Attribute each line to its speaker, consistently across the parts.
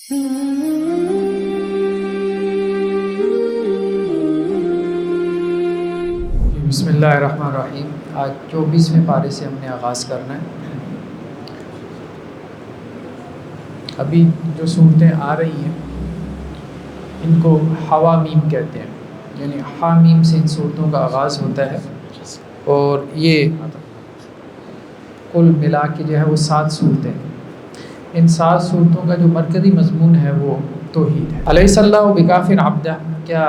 Speaker 1: بسم اللہ الرحمن الرحیم۔ آج 24ویں پارے سے ہم نے آغاز کرنا ہے۔ ابھی جو صورتیں آ رہی ہیں ان کو حوامیم کہتے ہیں، یعنی حامیم سے ان صورتوں کا آغاز ہوتا ہے، اور یہ کل ملا کے جو ہے وہ 7 صورتیں ہیں۔ ان 7 صورتوں کا جو مرکزی مضمون ہے وہ توحید ہے۔ الیس اللہ بکاف عبدہ، کیا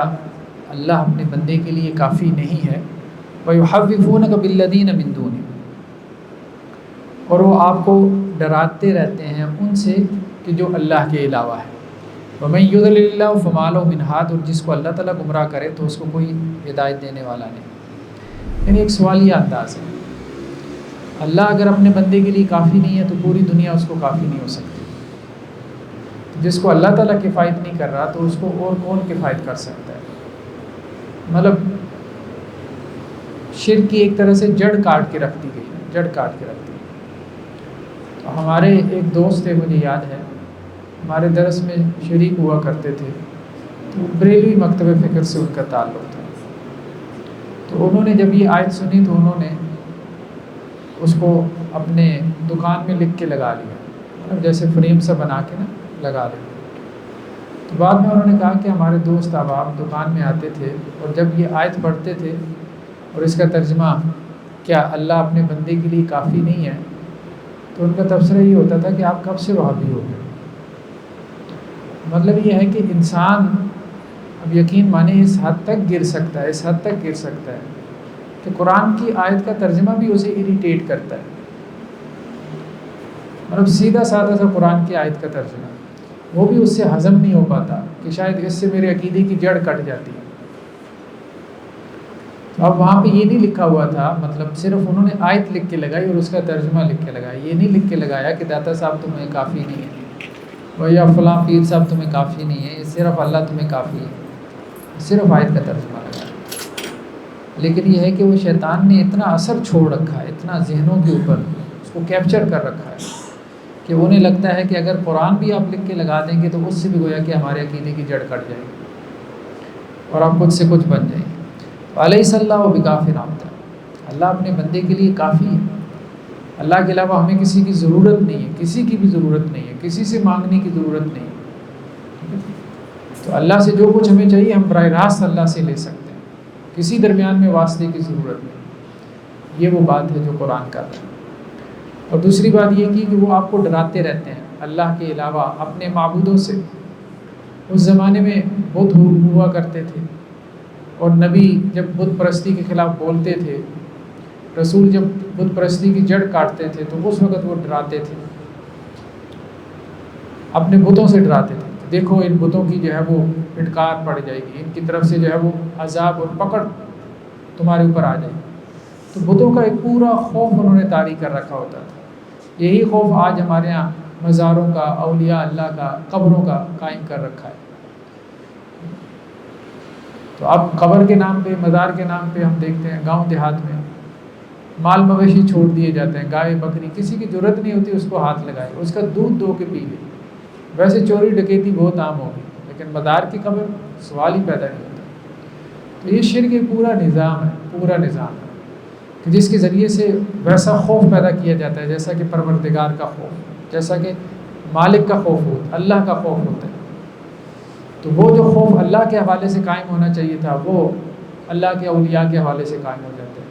Speaker 1: اللہ اپنے بندے کے لیے کافی نہیں ہے؟ وَيُحَوِّفُونَكَ بِالَّذِينَ مِن دُونِهِ، اور وہ آپ کو ڈراتے رہتے ہیں ان سے کہ جو اللہ کے علاوہ ہے۔ وَمَن يُضْلِلِ اللَّهُ فَمَا لَهُ مِنْ هَادٍ، اور جس کو اللہ تعالیٰ گمراہ کرے تو اس کو کوئی ہدایت دینے والا نہیں۔ یعنی ایک سوالیہ انداز ہے۔ اللہ اگر اپنے بندے کے لیے کافی نہیں ہے تو پوری دنیا اس کو کافی نہیں ہو سکتی۔ جس کو اللہ تعالیٰ کفایت نہیں کر رہا تو اس کو اور کون کفایت کر سکتا ہے؟ مطلب شرک کی ایک طرح سے جڑ کاٹ کے رکھ دی گئی، جڑ کاٹ کے رکھ دی گئی۔ تو ہمارے ایک دوست تھے، مجھے یاد ہے، ہمارے درس میں شریک ہوا کرتے تھے، تو بریلوی مکتب فکر سے ان کا تعلق تھا۔ تو انہوں نے جب یہ آیت سنی تو انہوں نے اس کو اپنے دکان میں لکھ کے لگا لیا، مطلب جیسے فریم سا بنا کے نا لگا لیا۔ تو بعد میں انہوں نے کہا کہ ہمارے دوست احباب دکان میں آتے تھے اور جب یہ آیت پڑھتے تھے اور اس کا ترجمہ کیا اللہ اپنے بندے کے لیے کافی نہیں ہے، تو ان کا تبصرہ یہ ہوتا تھا کہ آپ کب سے وہابی ہو گئے۔ مطلب یہ ہے کہ انسان اب یقین مانے اس حد تک گر سکتا ہے، اس حد تک گر سکتا ہے کہ قرآن کی آیت کا ترجمہ بھی اسے اریٹیٹ کرتا ہے۔ مطلب سیدھا سادہ سا قرآن کی آیت کا ترجمہ وہ بھی اس سے ہضم نہیں ہو پاتا کہ شاید اس سے میرے عقیدے کی جڑ کٹ جاتی ہے۔ اب وہاں پہ یہ نہیں لکھا ہوا تھا، مطلب صرف انہوں نے آیت لکھ کے لگائی اور اس کا ترجمہ لکھ کے لگایا، یہ نہیں لکھ کے لگایا کہ داتا صاحب تمہیں کافی نہیں ہے، یا فلاں پیر صاحب تمہیں کافی نہیں ہے، صرف اللہ تمہیں کافی ہے، صرف آیت کا ترجمہ لگایا۔ لیکن یہ ہے کہ وہ شیطان نے اتنا اثر چھوڑ رکھا ہے، اتنا ذہنوں کے اوپر اس کو کیپچر کر رکھا ہے کہ انہیں لگتا ہے کہ اگر قرآن بھی آپ لکھ کے لگا دیں گے تو اس سے بھی گویا کہ ہمارے عقیدے کی جڑ کٹ جائے گی اور آپ خود سے کچھ بن جائیں گے۔ الیس اللہ بکاف عبدہ، اللہ اپنے بندے کے لیے کافی ہے۔ اللہ کے علاوہ ہمیں کسی کی ضرورت نہیں ہے، کسی کی بھی ضرورت نہیں ہے، کسی سے مانگنے کی ضرورت نہیں ہے۔ تو اللہ سے جو کچھ ہمیں چاہیے ہم براہ راست اللہ سے لے سکتے ہیں، کسی درمیان میں واسطے کی ضرورت نہیں۔ یہ وہ بات ہے جو قرآن کا ہے۔ اور دوسری بات یہ کی کہ وہ آپ کو ڈراتے رہتے ہیں اللہ کے علاوہ اپنے معبودوں سے۔ اس زمانے میں بت ہوا کرتے تھے، اور نبی جب بت پرستی کے خلاف بولتے تھے، رسول جب بت پرستی کی جڑ کاٹتے تھے تو اس وقت وہ ڈراتے تھے، اپنے بتوں سے ڈراتے تھے۔ دیکھو ان بتوں کی جو ہے وہ پھٹکار پڑ جائے گی، ان کی طرف سے جو ہے وہ عذاب اور پکڑ تمہارے اوپر آ جائے گی۔ تو بتوں کا ایک پورا خوف انہوں نے طاری کر رکھا ہوتا تھا۔ یہی خوف آج ہمارے ہاں مزاروں کا، اولیاء اللہ کا، قبروں کا قائم کر رکھا ہے۔ تو اب قبر کے نام پہ، مزار کے نام پہ ہم دیکھتے ہیں گاؤں دیہات میں مال مویشی چھوڑ دیے جاتے ہیں، گائے بکری، کسی کی ضرورت نہیں ہوتی اس کو ہاتھ لگائے، اس کا دودھ دو کے پی لے۔ ویسے چوری ڈکیتی بہت عام ہوگی، لیکن مزار کی قبر سوال ہی پیدا نہیں ہوتا۔ تو یہ شرک ایک پورا نظام ہے، پورا نظام ہے کہ جس کے ذریعے سے ویسا خوف پیدا کیا جاتا ہے جیسا کہ پروردگار کا خوف، جیسا کہ مالک کا خوف ہوتا ہے، اللہ کا خوف ہوتا ہے۔ تو وہ جو خوف اللہ کے حوالے سے قائم ہونا چاہیے تھا وہ اللہ کے اولیاء کے حوالے سے قائم ہو جاتا ہے۔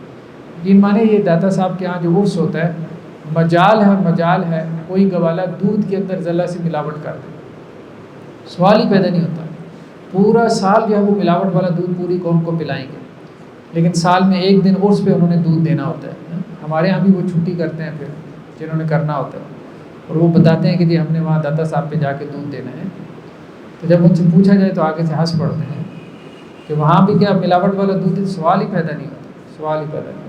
Speaker 1: یہ مانے یہ داتا صاحب کے ہاں جو عرس ہوتا ہے، مجال ہے کوئی گوالا دودھ کے اندر ذرا سی ملاوٹ کر دے، سوال ہی پیدا نہیں ہوتا۔ پورا سال جو ہے وہ ملاوٹ والا دودھ پوری قوم کو پلائیں گے، لیکن سال میں ایک دن عرس پہ انہوں نے دودھ دینا ہوتا ہے۔ ہمارے ہاں بھی وہ چھٹی کرتے ہیں پھر جنہوں نے کرنا ہوتا ہے، اور وہ بتاتے ہیں کہ جی ہم نے وہاں داتا صاحب پہ جا کے دودھ دینا ہے۔ تو جب ان سے پوچھا جائے تو آگے سے ہنس پڑتے ہیں کہ وہاں بھی کیا ملاوٹ والا دودھ، سوال ہی پیدا نہیں ہوتا، سوال ہی پیدا نہیں ہوتا۔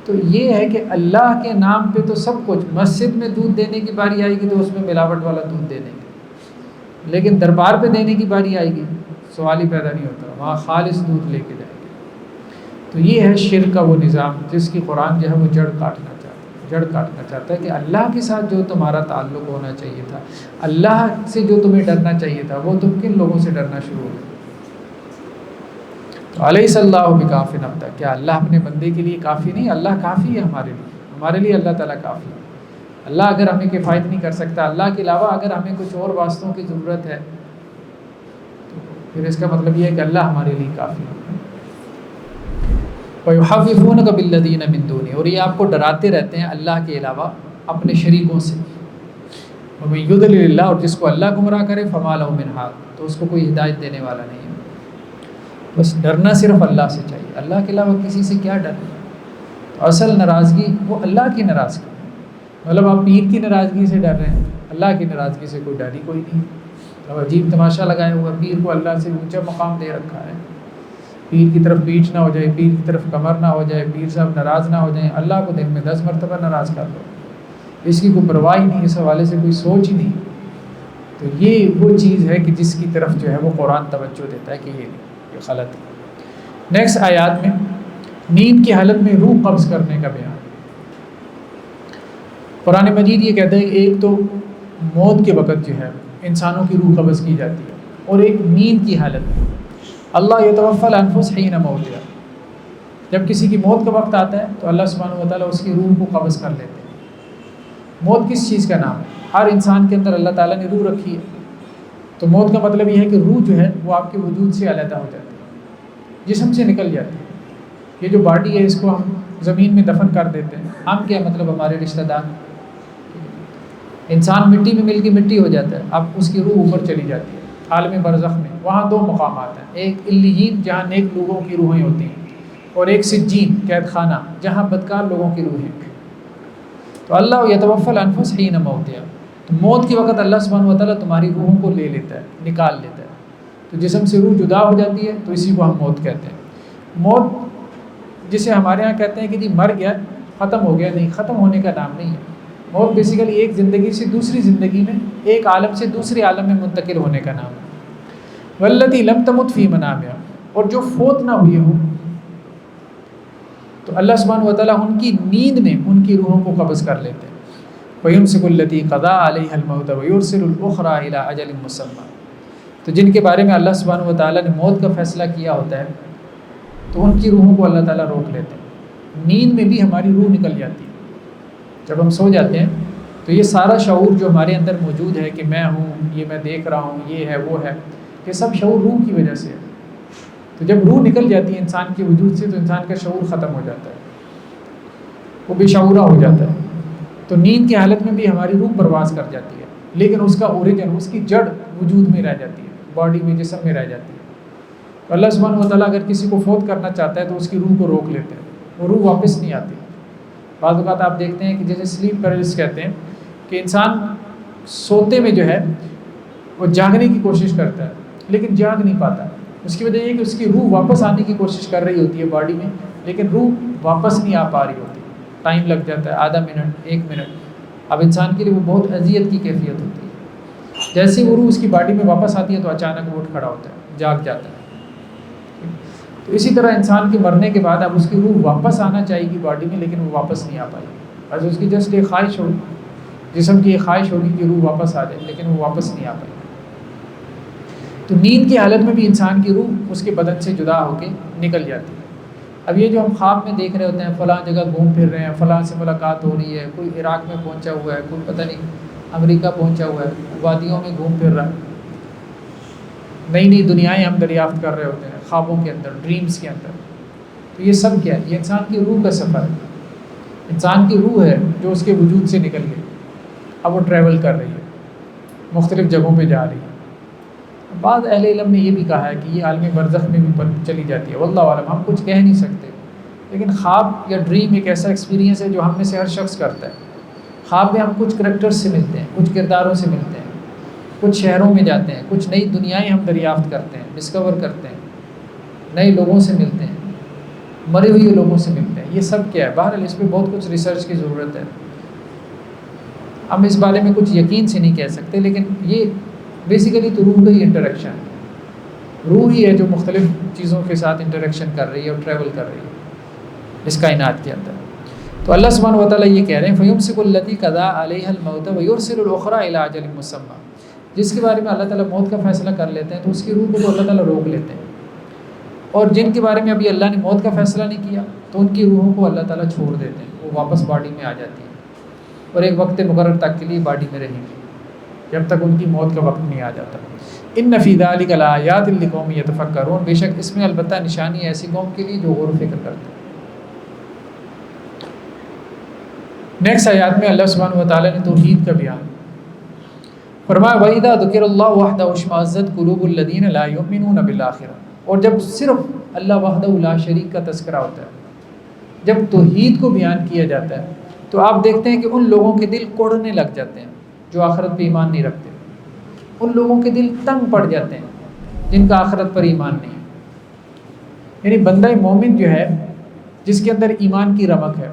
Speaker 1: تو یہ ہے کہ اللہ کے نام پہ تو سب کچھ، مسجد میں دودھ دینے کی باری آئے گی تو اس میں ملاوٹ والا دودھ دے دیں گے، لیکن دربار پہ دینے کی باری آئے گی سوال ہی پیدا نہیں ہوتا، وہاں خالص دودھ لے کے جائیں گے۔ تو یہ ہے شرک کا وہ نظام جس کی قرآن جو ہے وہ جڑ کاٹنا چاہتا ہے۔ جڑ کاٹنا چاہتا ہے کہ اللہ کے ساتھ جو تمہارا تعلق ہونا چاہیے تھا، اللہ سے جو تمہیں ڈرنا چاہیے تھا، وہ تم کن لوگوں سے ڈرنا شروع ہو گئے؟ تو الیس اللہ بکاف عبدہ، کیا اللہ اپنے بندے کے لیے کافی نہیں؟ اللہ کافی ہے ہمارے لیے اللہ تعالیٰ کافی ہے۔ اللہ اگر ہمیں کفایت نہیں کر سکتا، اللہ کے علاوہ اگر ہمیں کچھ اور واسطوں کی ضرورت ہے، تو پھر اس کا مطلب یہ ہے کہ اللہ ہمارے لیے کافی ہے۔ وَيُحَوِّفُونَكَ بِالَّذِينَ مِن دُونِهِ، اور یہ آپ کو ڈراتے رہتے ہیں اللہ کے علاوہ اپنے شریکوں سے۔ وَمَن يُضْلِلِ اللَّهُ، اور جس کو اللہ گمراہ کرے فَمَا لَهُ مِنْ هَادٍ، تو اس کو کوئی ہدایت دینے والا نہیں ہے۔ بس ڈرنا صرف اللہ سے چاہیے، اللہ کے علاوہ کسی سے کیا ڈر؟ تو اصل ناراضگی وہ اللہ کی ناراضگی، مطلب آپ پیر کی ناراضگی سے ڈر رہے ہیں، اللہ کی ناراضگی سے کوئی ڈر ہی کوئی نہیں۔ اب عجیب تماشا لگایا ہوا، پیر کو اللہ سے اونچا مقام دے رکھا ہے، پیر کی طرف پیٹھ نہ ہو جائے، پیر کی طرف کمر نہ ہو جائے، پیر صاحب ناراض نہ ہو جائیں، اللہ کو دن میں 10 مرتبہ ناراض کر دو، اس کی کوئی پرواہ ہی نہیں، اس حوالے سے کوئی سوچ ہی نہیں۔ تو یہ وہ چیز ہے کہ جس کی طرف جو ہے وہ قرآن توجہ دیتا ہے کہ یہ غلط ہے۔ نیکسٹ آیات میں نیند کی حالت میں روح قبض کرنے کا بیان۔ قرآن مجید یہ کہتا ہے کہ ایک تو موت کے وقت جو ہے انسانوں کی روح قبض کی جاتی ہے، اور ایک نیند کی حالت میں اللہ یتوفی الانفس حین موتہا، جب کسی کی موت کا وقت آتا ہے تو اللہ سبحانہ و تعالیٰ اس کی روح کو قبض کر لیتے ہیں۔ موت کس چیز کا نام ہے؟ ہر انسان کے اندر اللہ تعالیٰ نے روح رکھی ہے، تو موت کا مطلب یہ ہے کہ روح جو ہے وہ آپ کے وجود سے علیحدہ ہو جاتی ہے، جسم سے نکل جاتی ہے۔ یہ جو باڈی ہے اس کو ہم زمین میں دفن کر دیتے ہیں، ہم کیا مطلب ہمارے رشتہ دار، انسان مٹی میں مل کے مٹی ہو جاتا ہے، اب اس کی روح اوپر چلی جاتی ہے عالم برزخ میں۔ وہاں 2 مقامات ہیں، ایک علیین جہاں نیک لوگوں کی روحیں ہوتی ہیں، اور ایک سجین قید خانہ جہاں بدکار لوگوں کی روحیں۔ تو اللہ یتوفی الانفس حین موتہا، تو موت کے وقت اللہ سبحانہ و تعالیٰ تمہاری روحوں کو لے لیتا ہے، نکال لیتا ہے، تو جسم سے روح جدا ہو جاتی ہے، تو اسی کو ہم موت کہتے ہیں۔ موت جسے ہمارے ہاں کہتے ہیں کہ جی مر گیا، ختم ہو گیا، نہیں، ختم ہونے کا نام نہیں ہے۔ موت بیسیکلی ایک زندگی سے دوسری زندگی میں، ایک عالم سے دوسرے عالم میں منتقل ہونے کا نام ہے۔ والتی لم تمت فی منامہا، اور جو فوت نہ ہوئی ہوں، تو اللہ سبحانہ و تعالیٰ ان کی نیند میں ان کی روحوں کو قبض کر لیتے ہیں۔ وَيُمْسِكُ الَّتِي قَضَىٰ عَلَيْهَا الْمَوْتَ وَيُرْسِلُ الْأُخْرَىٰ إِلَىٰ أَجَلٍ مُّسَمًّى، تو جن کے بارے میں اللہ سبحانہ و تعالیٰ نے موت کا فیصلہ کیا ہوتا ہے تو ان کی روحوں کو اللہ تعالیٰ روک لیتے ہیں۔ نیند میں بھی ہماری روح نکل جاتی ہے، جب ہم سو جاتے ہیں تو یہ سارا شعور جو ہمارے اندر موجود ہے کہ میں ہوں، یہ میں دیکھ رہا ہوں، یہ ہے وہ ہے، یہ سب شعور روح کی وجہ سے ہے۔ تو جب روح نکل جاتی ہے انسان کے وجود سے تو انسان کا شعور ختم ہو جاتا ہے، وہ بے شعورہ ہو جاتا ہے۔ تو نیند کی حالت میں بھی ہماری روح پرواز کر جاتی ہے، لیکن اس کا اوریجن، اس کی جڑ وجود میں رہ جاتی ہے، باڈی میں، جسم میں رہ جاتی ہے۔ تو اللہ سبحانہ و تعالیٰ اگر کسی کو فوت کرنا چاہتا ہے تو اس کی روح کو روک لیتے ہیں، وہ روح واپس نہیں آتی۔ بعض اوقات آپ دیکھتے ہیں کہ جیسے سلیپ پیرالس کہتے ہیں کہ انسان سوتے میں جو ہے وہ جاگنے کی کوشش کرتا ہے لیکن جاگ نہیں پاتا۔ اس کی وجہ یہ کہ اس کی روح واپس آنے کی کوشش کر رہی ہوتی ہے باڈی میں، لیکن روح واپس نہیں آ پا رہی ہوتی، ٹائم لگ جاتا ہے، آدھا منٹ، 1 منٹ۔ اب انسان کے لیے وہ بہت اذیت کی کیفیت ہوتی ہے۔ جیسے وہ روح اس کی باڈی میں واپس آتی ہے تو اچانک وہ اٹھ کھڑا ہوتا ہے، جاگ جاتا ہے۔ تو اسی طرح انسان کے مرنے کے بعد اب اس کی روح واپس آنا چاہیے گی باڈی میں، لیکن وہ واپس نہیں آ پائے گی۔ بس اس کی جسٹ ایک خواہش ہوگی، جسم کی ایک خواہش ہوگی کہ روح واپس آ جائے، لیکن وہ واپس نہیں آ پائے گی۔ تو نیند کی حالت میں بھی انسان کی روح اس کے بدن سے جدا ہو کے نکل جاتی ہے۔ اب یہ جو ہم خواب میں دیکھ رہے ہوتے ہیں، فلاں جگہ گھوم پھر رہے ہیں، فلاں سے ملاقات ہو رہی ہے، کوئی عراق میں پہنچا ہوا ہے، کوئی پتہ نہیں امریکہ پہنچا ہوا ہے، وادیوں میں گھوم پھر رہا ہے، نئی نئی دنیایں ہم دریافت کر رہے ہوتے ہیں خوابوں کے اندر، ڈریمز کے اندر۔ تو یہ سب کیا ہے؟ یہ انسان کی روح کا سفر ہے۔ انسان کی روح ہے جو اس کے وجود سے نکل گئی، اب وہ ٹریول کر رہی ہے، مختلف جگہوں پہ جا رہی ہے۔ بعض اہل علم نے یہ بھی کہا ہے کہ یہ عالم برزخ میں بھی چلی جاتی ہے، واللہ عالم، ہم کچھ کہہ نہیں سکتے۔ لیکن خواب یا ڈریم ایک ایسا ایکسپیرینس ہے جو ہم میں سے ہر شخص کرتا ہے۔ خواب میں ہم کچھ کریکٹرز سے ملتے ہیں، کچھ کرداروں سے ملتے ہیں، کچھ شہروں میں جاتے ہیں، کچھ نئی دنیایں ہم دریافت کرتے ہیں، ڈسکور کرتے ہیں، نئے لوگوں سے ملتے ہیں، مرے ہوئے لوگوں سے ملتے ہیں۔ یہ سب کیا ہے؟ بہرحال اس پہ بہت کچھ ریسرچ کی ضرورت ہے، ہم اس بارے میں کچھ یقین سے نہیں کہہ سکتے، لیکن یہ بیسیکلی تو روح کا ہی انٹریکشن ہے۔ روح ہی ہے جو مختلف چیزوں کے ساتھ انٹریکشن کر رہی ہے اور ٹریول کر رہی ہے اس کائنات کے اندر۔ تو اللہ سبحانہ و تعالیٰ یہ کہہ رہے ہیں فَيُمْسِكُ الَّتِي قَضَىٰ عَلَيْهَا الْمَوْتَ وَيُرْسِلُ الْأُخْرَىٰ إِلَىٰ أَجَلٍ مُّسَمًّى، جس کے بارے میں اللہ تعالیٰ موت کا فیصلہ کر لیتے ہیں تو اس کی روح کو تو اللہ تعالیٰ روک لیتے ہیں، اور جن کے بارے میں ابھی اللہ نے موت کا فیصلہ نہیں کیا تو ان کی روحوں کو اللہ تعالیٰ چھوڑ دیتے ہیں، وہ واپس باڈی میں آ جاتی ہیں اور ایک وقت مقرر تک کے لیے باڈی میں رہیں گی جب تک ان کی موت کا وقت نہیں آ جاتا۔ ان فی ذلک لآیات لقوم یتفکرون، بے شک اس میں البتہ نشانی ہے ایسی قوم کے لیے جو غور و فکر کرتے ہیں۔ نیکسٹ آیات میں اللہ سبحانہ و تعالیٰ نے توحید کا بیان فرمایا وَإِذَا ذُكِرَ اللَّهُ وَحْدَهُ اشْمَأَزَّتْ قُلُوبُ الَّذِينَ لَا يُؤْمِنُونَ بِالْآخِرَةِ، اور جب صرف اللہ وحدہ لا شریک کا تذکرہ ہوتا ہے، جب توحید کو بیان کیا جاتا ہے تو آپ دیکھتے ہیں کہ ان لوگوں کے دل کوڑنے لگ جاتے ہیں جو آخرت پہ ایمان نہیں رکھتے، ان لوگوں کے دل تنگ پڑ جاتے ہیں جن کا آخرت پر ایمان نہیں ہے۔ یعنی بندہ مومن جو ہے جس کے اندر ایمان کی رمق ہے،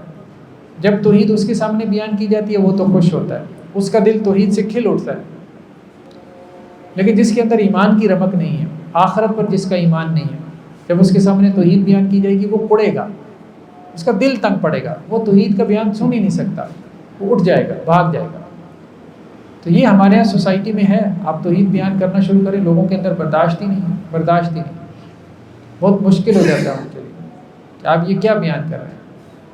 Speaker 1: جب توحید اس کے سامنے بیان کی جاتی ہے وہ تو خوش ہوتا ہے، اس کا دل توحید سے کھل اٹھتا ہے، لیکن جس کے اندر ایمان کی رمق نہیں ہے، آخرت پر جس کا ایمان نہیں ہے، جب اس کے سامنے توحید بیان کی جائے گی وہ کڑے گا، اس کا دل تنگ پڑے گا، وہ توحید کا بیان سن ہی نہیں سکتا، وہ اٹھ جائے گا، بھاگ جائے گا۔ تو یہ ہمارے یہاں سوسائٹی میں ہے، آپ توحید بیان کرنا شروع کریں لوگوں کے اندر برداشت ہی نہیں، بہت مشکل ہو جاتا ہے ان کے لیے کہ آپ یہ کیا بیان کر رہے ہیں،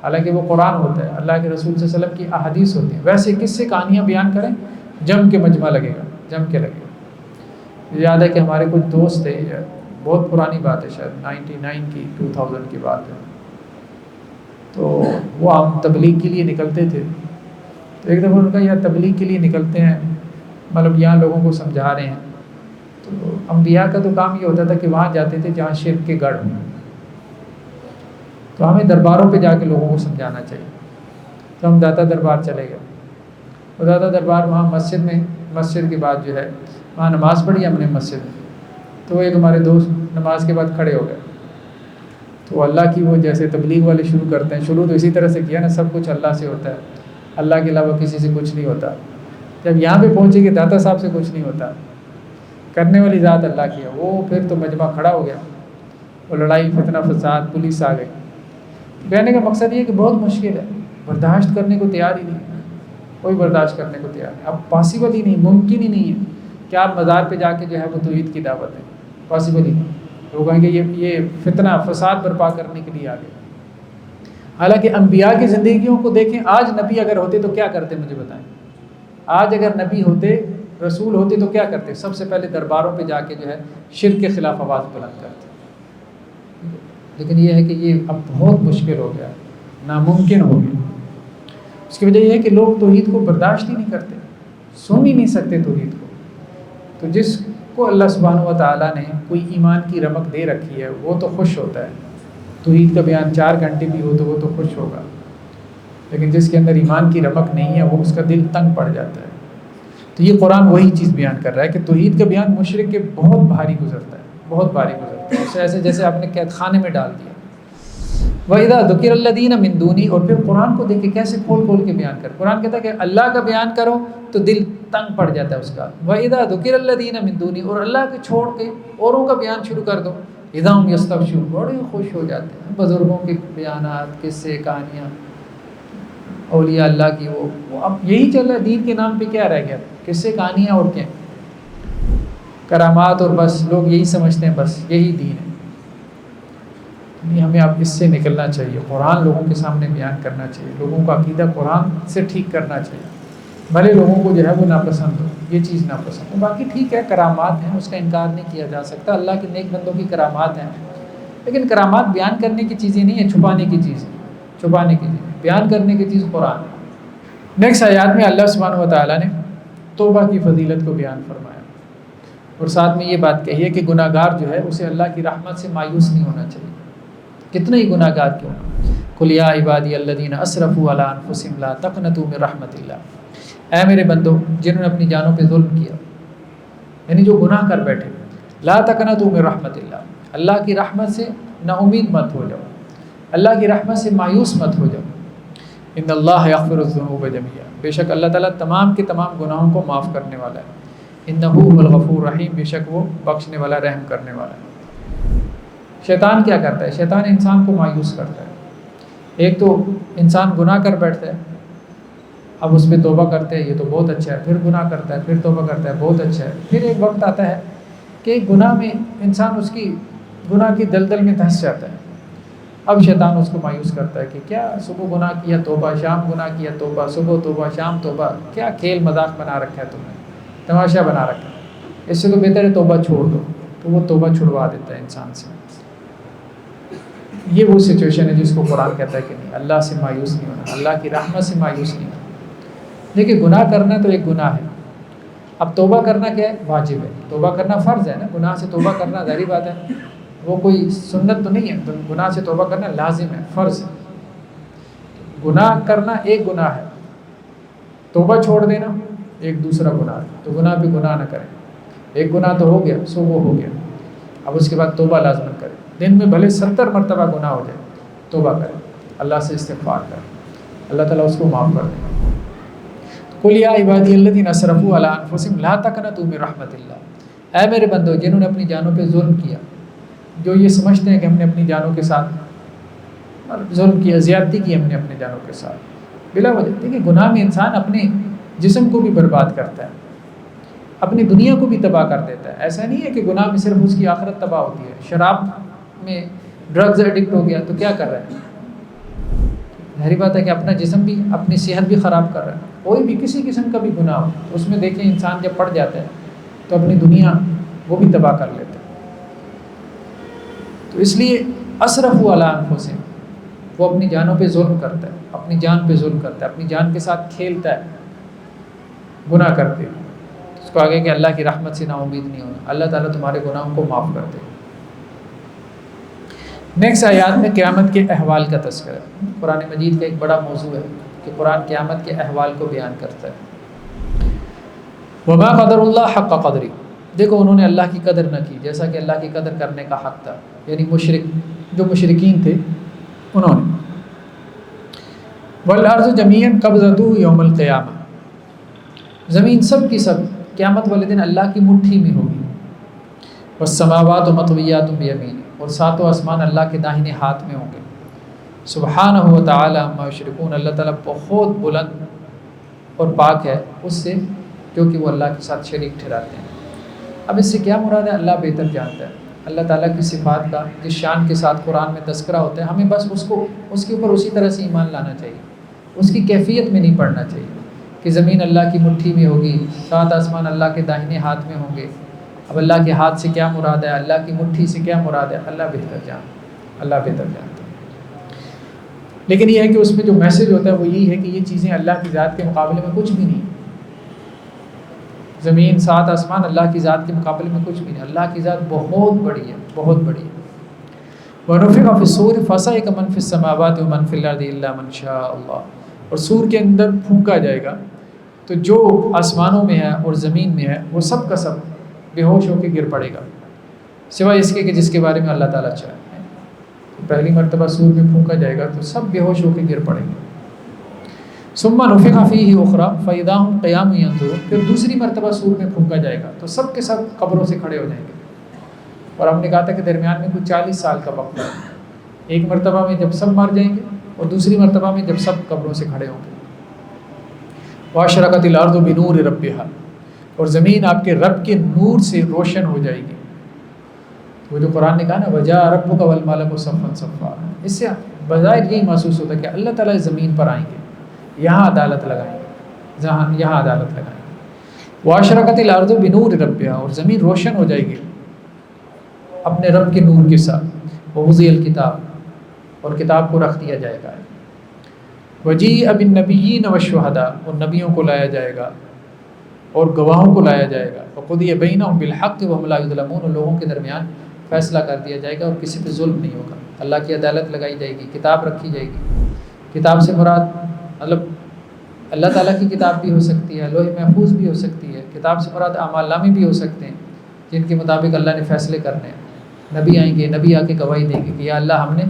Speaker 1: حالانکہ وہ قرآن ہوتا ہے، اللہ کے رسول صلی اللہ علیہ وسلم کی احادیث ہوتی ہیں۔ ویسے کس سے کہانیاں بیان کریں، جم کے مجمع لگے گا، جم کے لگے گا۔ یاد ہے کہ ہمارے کچھ دوست تھے، بہت پرانی بات ہے، شاید 99 کی 2000 کی بات ہے، تو وہ ہم تبلیغ کے لیے نکلتے تھے، تو ایک دفعہ ان کا یار تبلیغ کے لیے نکلتے ہیں، مطلب یہاں لوگوں کو سمجھا رہے ہیں، تو انبیاء کا تو کام یہ ہوتا تھا کہ وہاں جاتے تھے جہاں شرک کے گڑھ ہوں، تو ہمیں درباروں پہ جا کے لوگوں کو سمجھانا چاہیے، تو ہم داتا دربار چلے گئے، اور داتا دربار وہاں مسجد کے بعد جو ہے وہاں نماز پڑھی ہم نے مسجد میں، تو ایک ہمارے دوست نماز کے بعد کھڑے ہو گئے، تو اللہ کی وہ جیسے تبلیغ والے شروع کرتے ہیں، شروع تو اسی طرح سے کیا نا، سب کچھ اللہ سے ہوتا ہے، اللہ کے علاوہ کسی سے کچھ نہیں ہوتا، جب یہاں پہ پہنچے کہ داتا صاحب سے کچھ نہیں ہوتا، کرنے والی ذات اللہ کی ہے، وہ پھر تو مجمع کھڑا ہو گیا، وہ لڑائی فتنہ فساد، پولیس آ گئی۔ کہنے کا مقصد یہ ہے کہ بہت مشکل ہے، برداشت کرنے کو تیار ہی نہیں، کوئی برداشت کرنے کو تیار نہیں، اب پاسبل ہی نہیں، ممکن ہی نہیں ہے کہ آپ مزار پہ جا کے جو ہے وہ توحید کی دعوت ہے، پاسبل ہی نہیں، لوگ کہیں گے یہ فتنہ فساد برپا کرنے کے لیے آ گئے۔ حالانکہ انبیاء کی زندگیوں کو دیکھیں، آج نبی اگر ہوتے تو کیا کرتے مجھے بتائیں، آج اگر نبی ہوتے، رسول ہوتے تو کیا کرتے؟ سب سے پہلے درباروں پہ جا کے جو ہے شرک کے خلاف آواز بلند کرتے، لیکن یہ ہے کہ یہ اب بہت مشکل ہو گیا، ناممکن ہو گیا۔ اس کی وجہ یہ ہے کہ لوگ توحید کو برداشت ہی نہیں کرتے، سن ہی نہیں سکتے توحید کو۔ تو جس کو اللہ سبحانہ و تعالیٰ نے کوئی ایمان کی رمق دے رکھی ہے وہ تو خوش ہوتا ہے، توحید کا بیان 4 گھنٹے بھی ہو تو وہ تو خوش ہوگا، لیکن جس کے اندر ایمان کی رمق نہیں ہے وہ اس کا دل تنگ پڑ جاتا ہے۔ تو یہ قرآن وہی چیز بیان کر رہا ہے کہ توحید کا بیان مشرک کے بہت بھاری گزرتا ہے، بہت بھاری گزرتا ہے، اسے ایسے جیسے آپ نے قید خانے میں ڈال دیا۔ وَإِذَا ذُكِرَ الَّذِينَ مِن دُونِهِ، اور پھر قرآن کو دیکھیں کیسے کھول کھول کے بیان کر، قرآن کہتا ہے کہ اللہ کا بیان کرو تو دل تنگ پڑ جاتا ہے اس کا۔ وَإِذَا ذُكِرَ الَّذِينَ مِن دُونِهِ، اور اللہ کے چھوڑ کے اوروں کا بیان شروع کر دو، اِذَا هُمْ يَسْتَبْشِرُونَ، بڑے خوش ہو جاتے ہیں، بزرگوں کے بیانات، قصے، کہانیاں، اولیاء اللہ کی، وہ اب یہی چل رہا ہے۔ دین کے نام پہ کیا رہ گیا؟ قصے، کہانیاں اور کیا، کرامات، اور بس لوگ یہی سمجھتے ہیں بس یہی دین ہے۔ نہیں، ہمیں اب اس سے نکلنا چاہیے، قرآن لوگوں کے سامنے بیان کرنا چاہیے، لوگوں کا عقیدہ قرآن سے ٹھیک کرنا چاہیے، بھلے لوگوں کو جو ہے وہ ناپسند ہو، یہ چیز ناپسند ہو۔ باقی ٹھیک ہے، کرامات ہیں، اس کا انکار نہیں کیا جا سکتا، اللہ کے نیک بندوں کی کرامات ہیں، لیکن کرامات بیان کرنے کی چیزیں نہیں ہیں، چھپانے کی چیز ہے، چھپانے کی چیز، بیان کرنے کی چیز قرآن ہے۔ نیکسٹ آیات میں اللہ سبحانہ و تعالیٰ نے توبہ کی فضیلت کو بیان فرمایا، اور ساتھ میں یہ بات کہی ہے کہ گناہ گار جو ہے اسے اللہ کی رحمت سے مایوس نہیں ہونا چاہیے، کتنے ہی گناہ گار کیوں نہ۔ قُلْ يَا عِبَادِيَ الَّذِينَ أَسْرَفُوا عَلَىٰ أَنفُسِهِمْ لَا تَقْنَطُوا مِن رَحْمَةِ اللَّهِ، اے میرے بندو جنہوں نے اپنی جانوں پہ ظلم کیا، یعنی جو گناہ کر بیٹھے، لا تقنطوا من رحمت اللہ، اللہ کی رحمت سے نا امید مت ہو جاؤ، اللہ کی رحمت سے مایوس مت ہو جاؤ۔ ان اللہ یغفر الذنوب جميعا، بے شک اللہ تعالیٰ تمام کے تمام گناہوں کو معاف کرنے والا ہے، انہ هو الغفور الرحیم، بے شک وہ بخشنے والا، رحم کرنے والا ہے۔ شیطان کیا کرتا ہے؟ شیطان انسان کو مایوس کرتا ہے، ایک تو انسان گناہ کر بیٹھتا ہے، اب اس پہ توبہ کرتے ہیں، یہ تو بہت اچھا ہے، پھر گناہ کرتا ہے، پھر توبہ کرتا ہے، بہت اچھا ہے، پھر ایک وقت آتا ہے کہ گناہ میں انسان اس کی گناہ کی دلدل میں دھنس جاتا ہے۔ اب شیطان اس کو مایوس کرتا ہے کہ کیا صبح گناہ کیا توبہ، شام گناہ کیا توبہ، صبح توبہ شام توبہ، کیا کھیل مذاق بنا رکھا ہے تم نے، تماشا بنا رکھا ہے، اس سے تو بہتر ہے توبہ چھوڑ دو۔ تو وہ توبہ چھڑوا دیتا ہے انسان سے۔ یہ وہ سچویشن ہے جس کو قرآن کہتا ہے کہ نہیں، اللہ سے مایوس نہیں ہونا، اللہ کی رحمت سے مایوس نہیں ہونا۔ دیکھیے گناہ کرنا تو ایک گناہ ہے، اب توبہ کرنا کیا ہے؟ واجب ہے، توبہ کرنا فرض ہے نا، گناہ سے توبہ کرنا ظاہری بات ہے، وہ کوئی سنت تو نہیں ہے، تو گناہ سے توبہ کرنا لازم ہے، فرض ہے۔ گناہ کرنا ایک گناہ ہے، توبہ چھوڑ دینا ایک دوسرا گناہ ہے، تو گناہ بھی گناہ نہ کریں۔ ایک گناہ تو ہو گیا، سو وہ ہو گیا، اب اس کے بعد توبہ لازمن کریں۔ دن میں بھلے 70 مرتبہ گناہ ہو جائے، توبہ کریں، اللہ سے استغفار کریں، اللہ تعالیٰ اس کو معاف کر دیں۔ قُلْ يَا عِبَادِيَ الَّذِينَ أَسْرَفُوا عَلَىٰ أَنفُسِهِمْ لَا تَقْنَطُوا مِن رَحْمَةِ اللَّهِ، اے میرے بندو جنہوں نے اپنی جانوں پہ ظلم کیا، جو یہ سمجھتے ہیں کہ ہم نے اپنی جانوں کے ساتھ ظلم کیا، زیادتی کی ہم نے اپنی جانوں کے ساتھ بلا وجہ۔ دیکھیے گناہ میں انسان اپنے جسم کو بھی برباد کرتا ہے، اپنی دنیا کو بھی تباہ کر دیتا ہے۔ ایسا نہیں ہے کہ گناہ میں صرف اس کی آخرت تباہ ہوتی ہے۔ شراب میں ڈرگز ایڈکٹ ہو گیا تو کیا کر رہا ہے؟ ظاہری بات ہے کہ اپنا جسم بھی، اپنی صحت بھی خراب کر رہا ہے۔ کوئی بھی کسی قسم کا بھی گناہ ہو اس میں دیکھیں انسان جب پڑ جاتا ہے تو اپنی دنیا وہ بھی تباہ کر لیتا ہے۔ تو اس لیے اسرفوا علی انفسہم، وہ اپنی جانوں پہ ظلم کرتا ہے، اپنی جان پہ ظلم کرتا ہے، اپنی جان کے ساتھ کھیلتا ہے گناہ کرتے ہیں۔ اس کو آگے کہ اللہ کی رحمت سے نا امید نہیں ہونا، اللہ تعالیٰ تمہارے گناہوں کو معاف کر دے۔ نیکسٹ آیات میں قیامت کے احوال کا تذکرہ ہے۔ قرآن مجید کا ایک بڑا موضوع ہے کہ قرآن قیامت کے احوال کو بیان کرتا ہے۔ وما قدر اللہ حق قدری، دیکھو انہوں نے اللہ کی قدر نہ کی جیسا کہ اللہ کی قدر کرنے کا حق تھا، یعنی جو مشرکین تھے انہوں نے۔ والارض جمیعا قبضتہ یوم القیامہ، زمین سب کی سب قیامت والے دن اللہ کی مٹھی میں ہوگی۔ والسماوات مطویات بیمینہ، اور ساتوں آسمان اللہ کے داہنے ہاتھ میں ہوں گے۔ سبحانہ و تعالی عما یشرکون، اللہ تعالیٰ بہت بلند اور پاک ہے اس سے جو کہ وہ اللہ کے ساتھ شریک ٹھہراتے ہیں۔ اب اس سے کیا مراد ہے؟ اللہ بہتر جانتا ہے۔ اللہ تعالیٰ کی صفات کا جس شان کے ساتھ قرآن میں تذکرہ ہوتا ہے، ہمیں بس اس کے اوپر اسی طرح سے ایمان لانا چاہیے، اس کی کیفیت میں نہیں پڑھنا چاہیے کہ زمین اللہ کی مٹھی میں ہوگی، سات آسمان اللہ کے داہنے ہاتھ میں ہوں گے۔ اب اللہ کے ہاتھ سے کیا مراد ہے، اللہ کی مٹھی سے کیا مراد ہے، اللہ بہتر جانتا ہے، اللہ بہتر جانتا ہے۔ لیکن یہ ہے کہ اس میں جو میسج ہوتا ہے وہ یہی ہے کہ یہ چیزیں اللہ کی ذات کے مقابلے میں کچھ بھی نہیں، زمین سات آسمان اللہ کی ذات کے مقابلے میں کچھ بھی نہیں، اللہ کی ذات بہت بڑی ہے، بہت بڑی ہے۔ وَنُفِخَ فِي الصُّورِ فَصَعِقَ مَن فِي السَّمَاوَاتِ وَمَن فِي الْأَرْضِ إِلَّا مَن شَاءَ اللَّهُ، اور سور کے اندر پھونکا جائے گا تو جو آسمانوں میں ہے اور زمین میں ہے وہ سب کا سب بے ہوش ہو کے گر پڑے گا، سوائے اس کے کہ جس کے بارے میں اللہ تعالیٰ چاہے۔ پہلی مرتبہ سور میں پھونکا جائے گا تو سب بے ہوش ہو کے گر پڑیں گے۔ ثم نفخ فیہ اخری فاذا هم قیام ینظرون، پھر دوسری مرتبہ سور میں پھونکا جائے گا تو سب کے سب قبروں سے کھڑے ہو جائیں گے۔ اور ہم نے کہا تھا کہ درمیان میں کچھ 40 سال کا وقت ہے، ایک مرتبہ میں جب سب مر جائیں گے اور دوسری مرتبہ میں جب سب قبروں سے کھڑے ہوں گے۔ واشرقت الارض بنور ربها، اور زمین آپ کے رب کے نور سے روشن ہو جائے گی۔ وہ جو قرآن نے کہا نا وجاء ربک والملک صفا صفا، اس سے بظاہر یہی محسوس ہوتا ہے کہ اللہ تعالیٰ زمین پر آئیں گے، یہاں عدالت لگائیں گے، یہاں عدالت لگائیں گے۔ واشرقت الارض بنور ربها، اور زمین روشن ہو جائے گی اپنے رب کے نور کے ساتھ۔ ووضع الکتاب، اور کتاب کو رکھ دیا جائے گا۔ وجیء بالنبیین والشہداء، اور نبیوں کو لایا جائے گا اور گواہوں کو لایا جائے گا۔ وقضی بینہم بالحق وہم لا یظلمون، اور لوگوں کے درمیان فیصلہ کر دیا جائے گا اور کسی پہ ظلم نہیں ہوگا۔ اللہ کی عدالت لگائی جائے گی، کتاب رکھی جائے گی۔ کتاب سے مراد مطلب اللہ تعالیٰ کی کتاب بھی ہو سکتی ہے، لوح محفوظ بھی ہو سکتی ہے، کتاب سے مراد اعمال نامے بھی ہو سکتے ہیں جن کے مطابق اللہ نے فیصلے کرنے ہیں۔ نبی آئیں گے، نبی آ کے گواہی دیں گے کہ یا اللہ ہم نے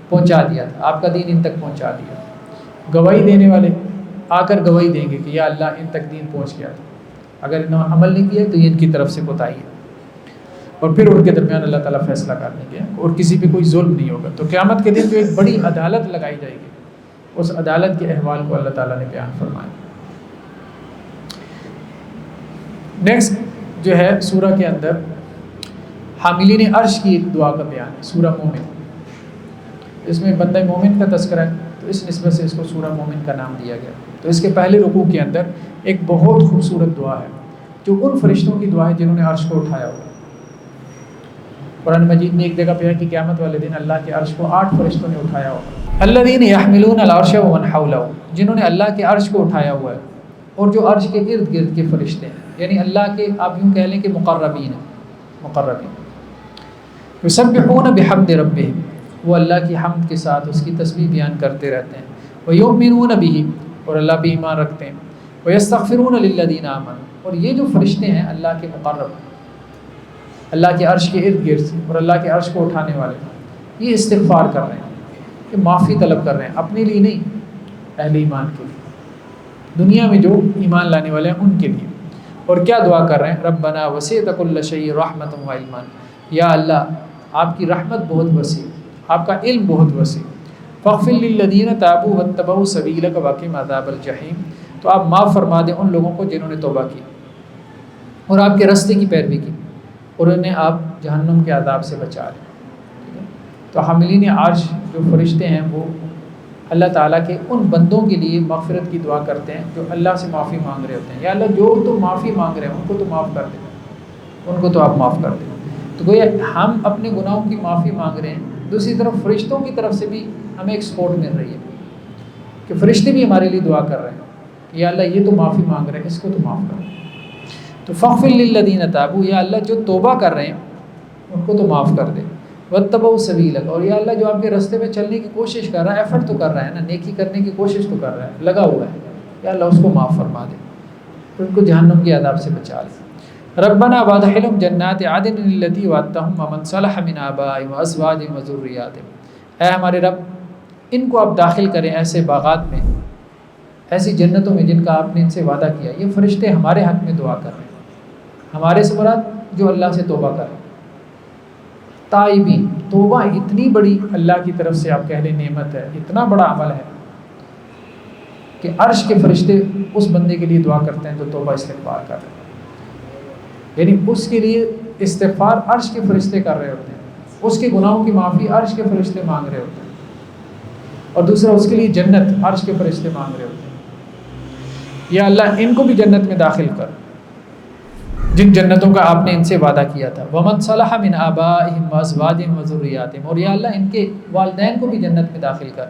Speaker 1: پہنچا دیا تھا، آپ کا دین ان تک پہنچا دیا۔ گواہی دینے والے آ کر گواہی دیں گے کہ یا اللہ ان تک دین پہنچ گیا تھا، اگر انہوں نے عمل نہیں کیا تو یہ ان کی طرف سے کوتاہی ہے۔ اور پھر ان کے درمیان اللہ تعالیٰ فیصلہ کرنے کے اور کسی پہ کوئی ظلم نہیں ہوگا. تو قیامت کے دن جو ایک بڑی عدالت لگائی جائے گی، اس عدالت کے احوال کو اللہ تعالیٰ نے بیان فرمایا. نیکسٹ جو ہے سورہ کے اندر حاملین عرش کی ایک دعا کا بیان ہے، سورہ مومن. اس میں بندہ مومن کا تذکرہ ہے، تو اس نسبت سے اس کو سورہ مومن کا نام دیا گیا. تو اس کے پہلے رکوع کے اندر ایک بہت خوبصورت دعا ہے جو ان فرشتوں کی دعا ہے جنہوں نے عرش کو اٹھایا ہوا. قرآن مجید میں ایک جگہ پہ ہے کہ قیامت والے دن اللہ کے عرش کو 8 فرشتوں نے اٹھایا ہوگا. الذین یحملون العرش ومن حولہ، جنہوں نے اللہ کے عرش کو اٹھایا ہوا ہے اور جو عرش کے ارد گرد کے فرشتے ہیں، یعنی اللہ کے آپ یوں کہہ لیں کہ مقربین ہیں، مقربین. یسبحون بحمد ربہم، وہ اللہ کی حمد کے ساتھ اس کی تسبیح بیان کرتے رہتے ہیں. ویؤمنون بہ، اور اللہ بھی ایمان رکھتے ہیں. ویستغفرون للذین آمنوا، اور یہ جو فرشتے ہیں اللہ کے مقرب، اللہ کے عرش کے ارد گرد اور اللہ کے عرش کو اٹھانے والے، یہ استغفار کر رہے ہیں، کہ معافی طلب کر رہے ہیں، اپنے لیے نہیں، اہل ایمان کے لیے، دنیا میں جو ایمان لانے والے ہیں ان کے لیے. اور کیا دعا کر رہے ہیں؟ ربنا وسعت کل شیء رحمۃ وعلما، یا اللہ آپ کی رحمت بہت وسیع، آپ کا علم بہت وسیع. فاغفر للذین تابوا واتبعوا سبیلک وقهم عذاب الجحیم، تو آپ معاف فرما دیں ان لوگوں کو جنہوں نے توبہ کی اور آپ کے راستے کی پیروی کی، اور انہیں آپ جہنم کے عذاب سے بچا لیں. تو حاملین عرش جو فرشتے ہیں وہ اللہ تعالیٰ کے ان بندوں کے لیے مغفرت کی دعا کرتے ہیں جو اللہ سے معافی مانگ رہے ہوتے ہیں. یا اللہ جو تو معافی مانگ رہے ہیں ان کو تو معاف کر دیں، ان کو تو آپ معاف کر دیں. تو گویا ہم اپنے گناہوں کی معافی مانگ رہے ہیں، دوسری طرف فرشتوں کی طرف سے بھی ہمیں ایک سپورٹ مل رہی ہے کہ فرشتے بھی ہمارے لیے دعا کر رہے ہیں کہ یا اللہ یہ تو معافی مانگ رہے ہیں، اس کو تو معاف کر. تو فاغفر للذین تابوا، یا اللہ جو توبہ کر رہے ہیں ان کو تو معاف کر دے. واتبعوا سبیلک، اور یا اللہ جو آپ کے راستے میں چلنے کی کوشش کر رہا ہے، ایفرٹ تو کر رہا ہے نا، نیکی کرنے کی کوشش تو کر رہا ہے، لگا ہوا ہے، یا اللہ اس کو معاف فرما دے، پھر ان کو جہنم کے عذاب سے بچا لے. ربنا وادخلهم جنات عدن التي وعدتهم ومن صلح من آبائهم وازواجهم وذرياتهم، اے ہمارے رب ان کو آپ داخل کریں ایسے باغات میں، ایسی جنتوں میں جن کا آپ نے ان سے وعدہ کیا. یہ فرشتے ہمارے حق میں دعا کر رہے ہیں، ہمارے سے مراد جو اللہ سے توبہ کر رہے ہیں. تائبین، توبہ اتنی بڑی اللہ کی طرف سے آپ کہہ لیں نعمت ہے، اتنا بڑا عمل ہے کہ عرش کے فرشتے اس بندے کے لیے دعا کرتے ہیں جو توبہ استغفار کر رہے ہیں. یعنی اس کے لیے استغفار عرش کے فرشتے کر رہے ہوتے ہیں، اس کے گناہوں کی معافی عرش کے فرشتے مانگ رہے ہوتے ہیں، اور دوسرا اس کے لیے جنت عرش کے فرشتے مانگ رہے ہوتے ہیں. یا اللہ ان کو بھی جنت میں داخل کر، جن جنتوں کا آپ نے ان سے وعدہ کیا تھا. ومن صلح من آبائهم وازواجهم وذرياتهم، اور یا اللہ ان کے والدین کو بھی جنت میں داخل کر،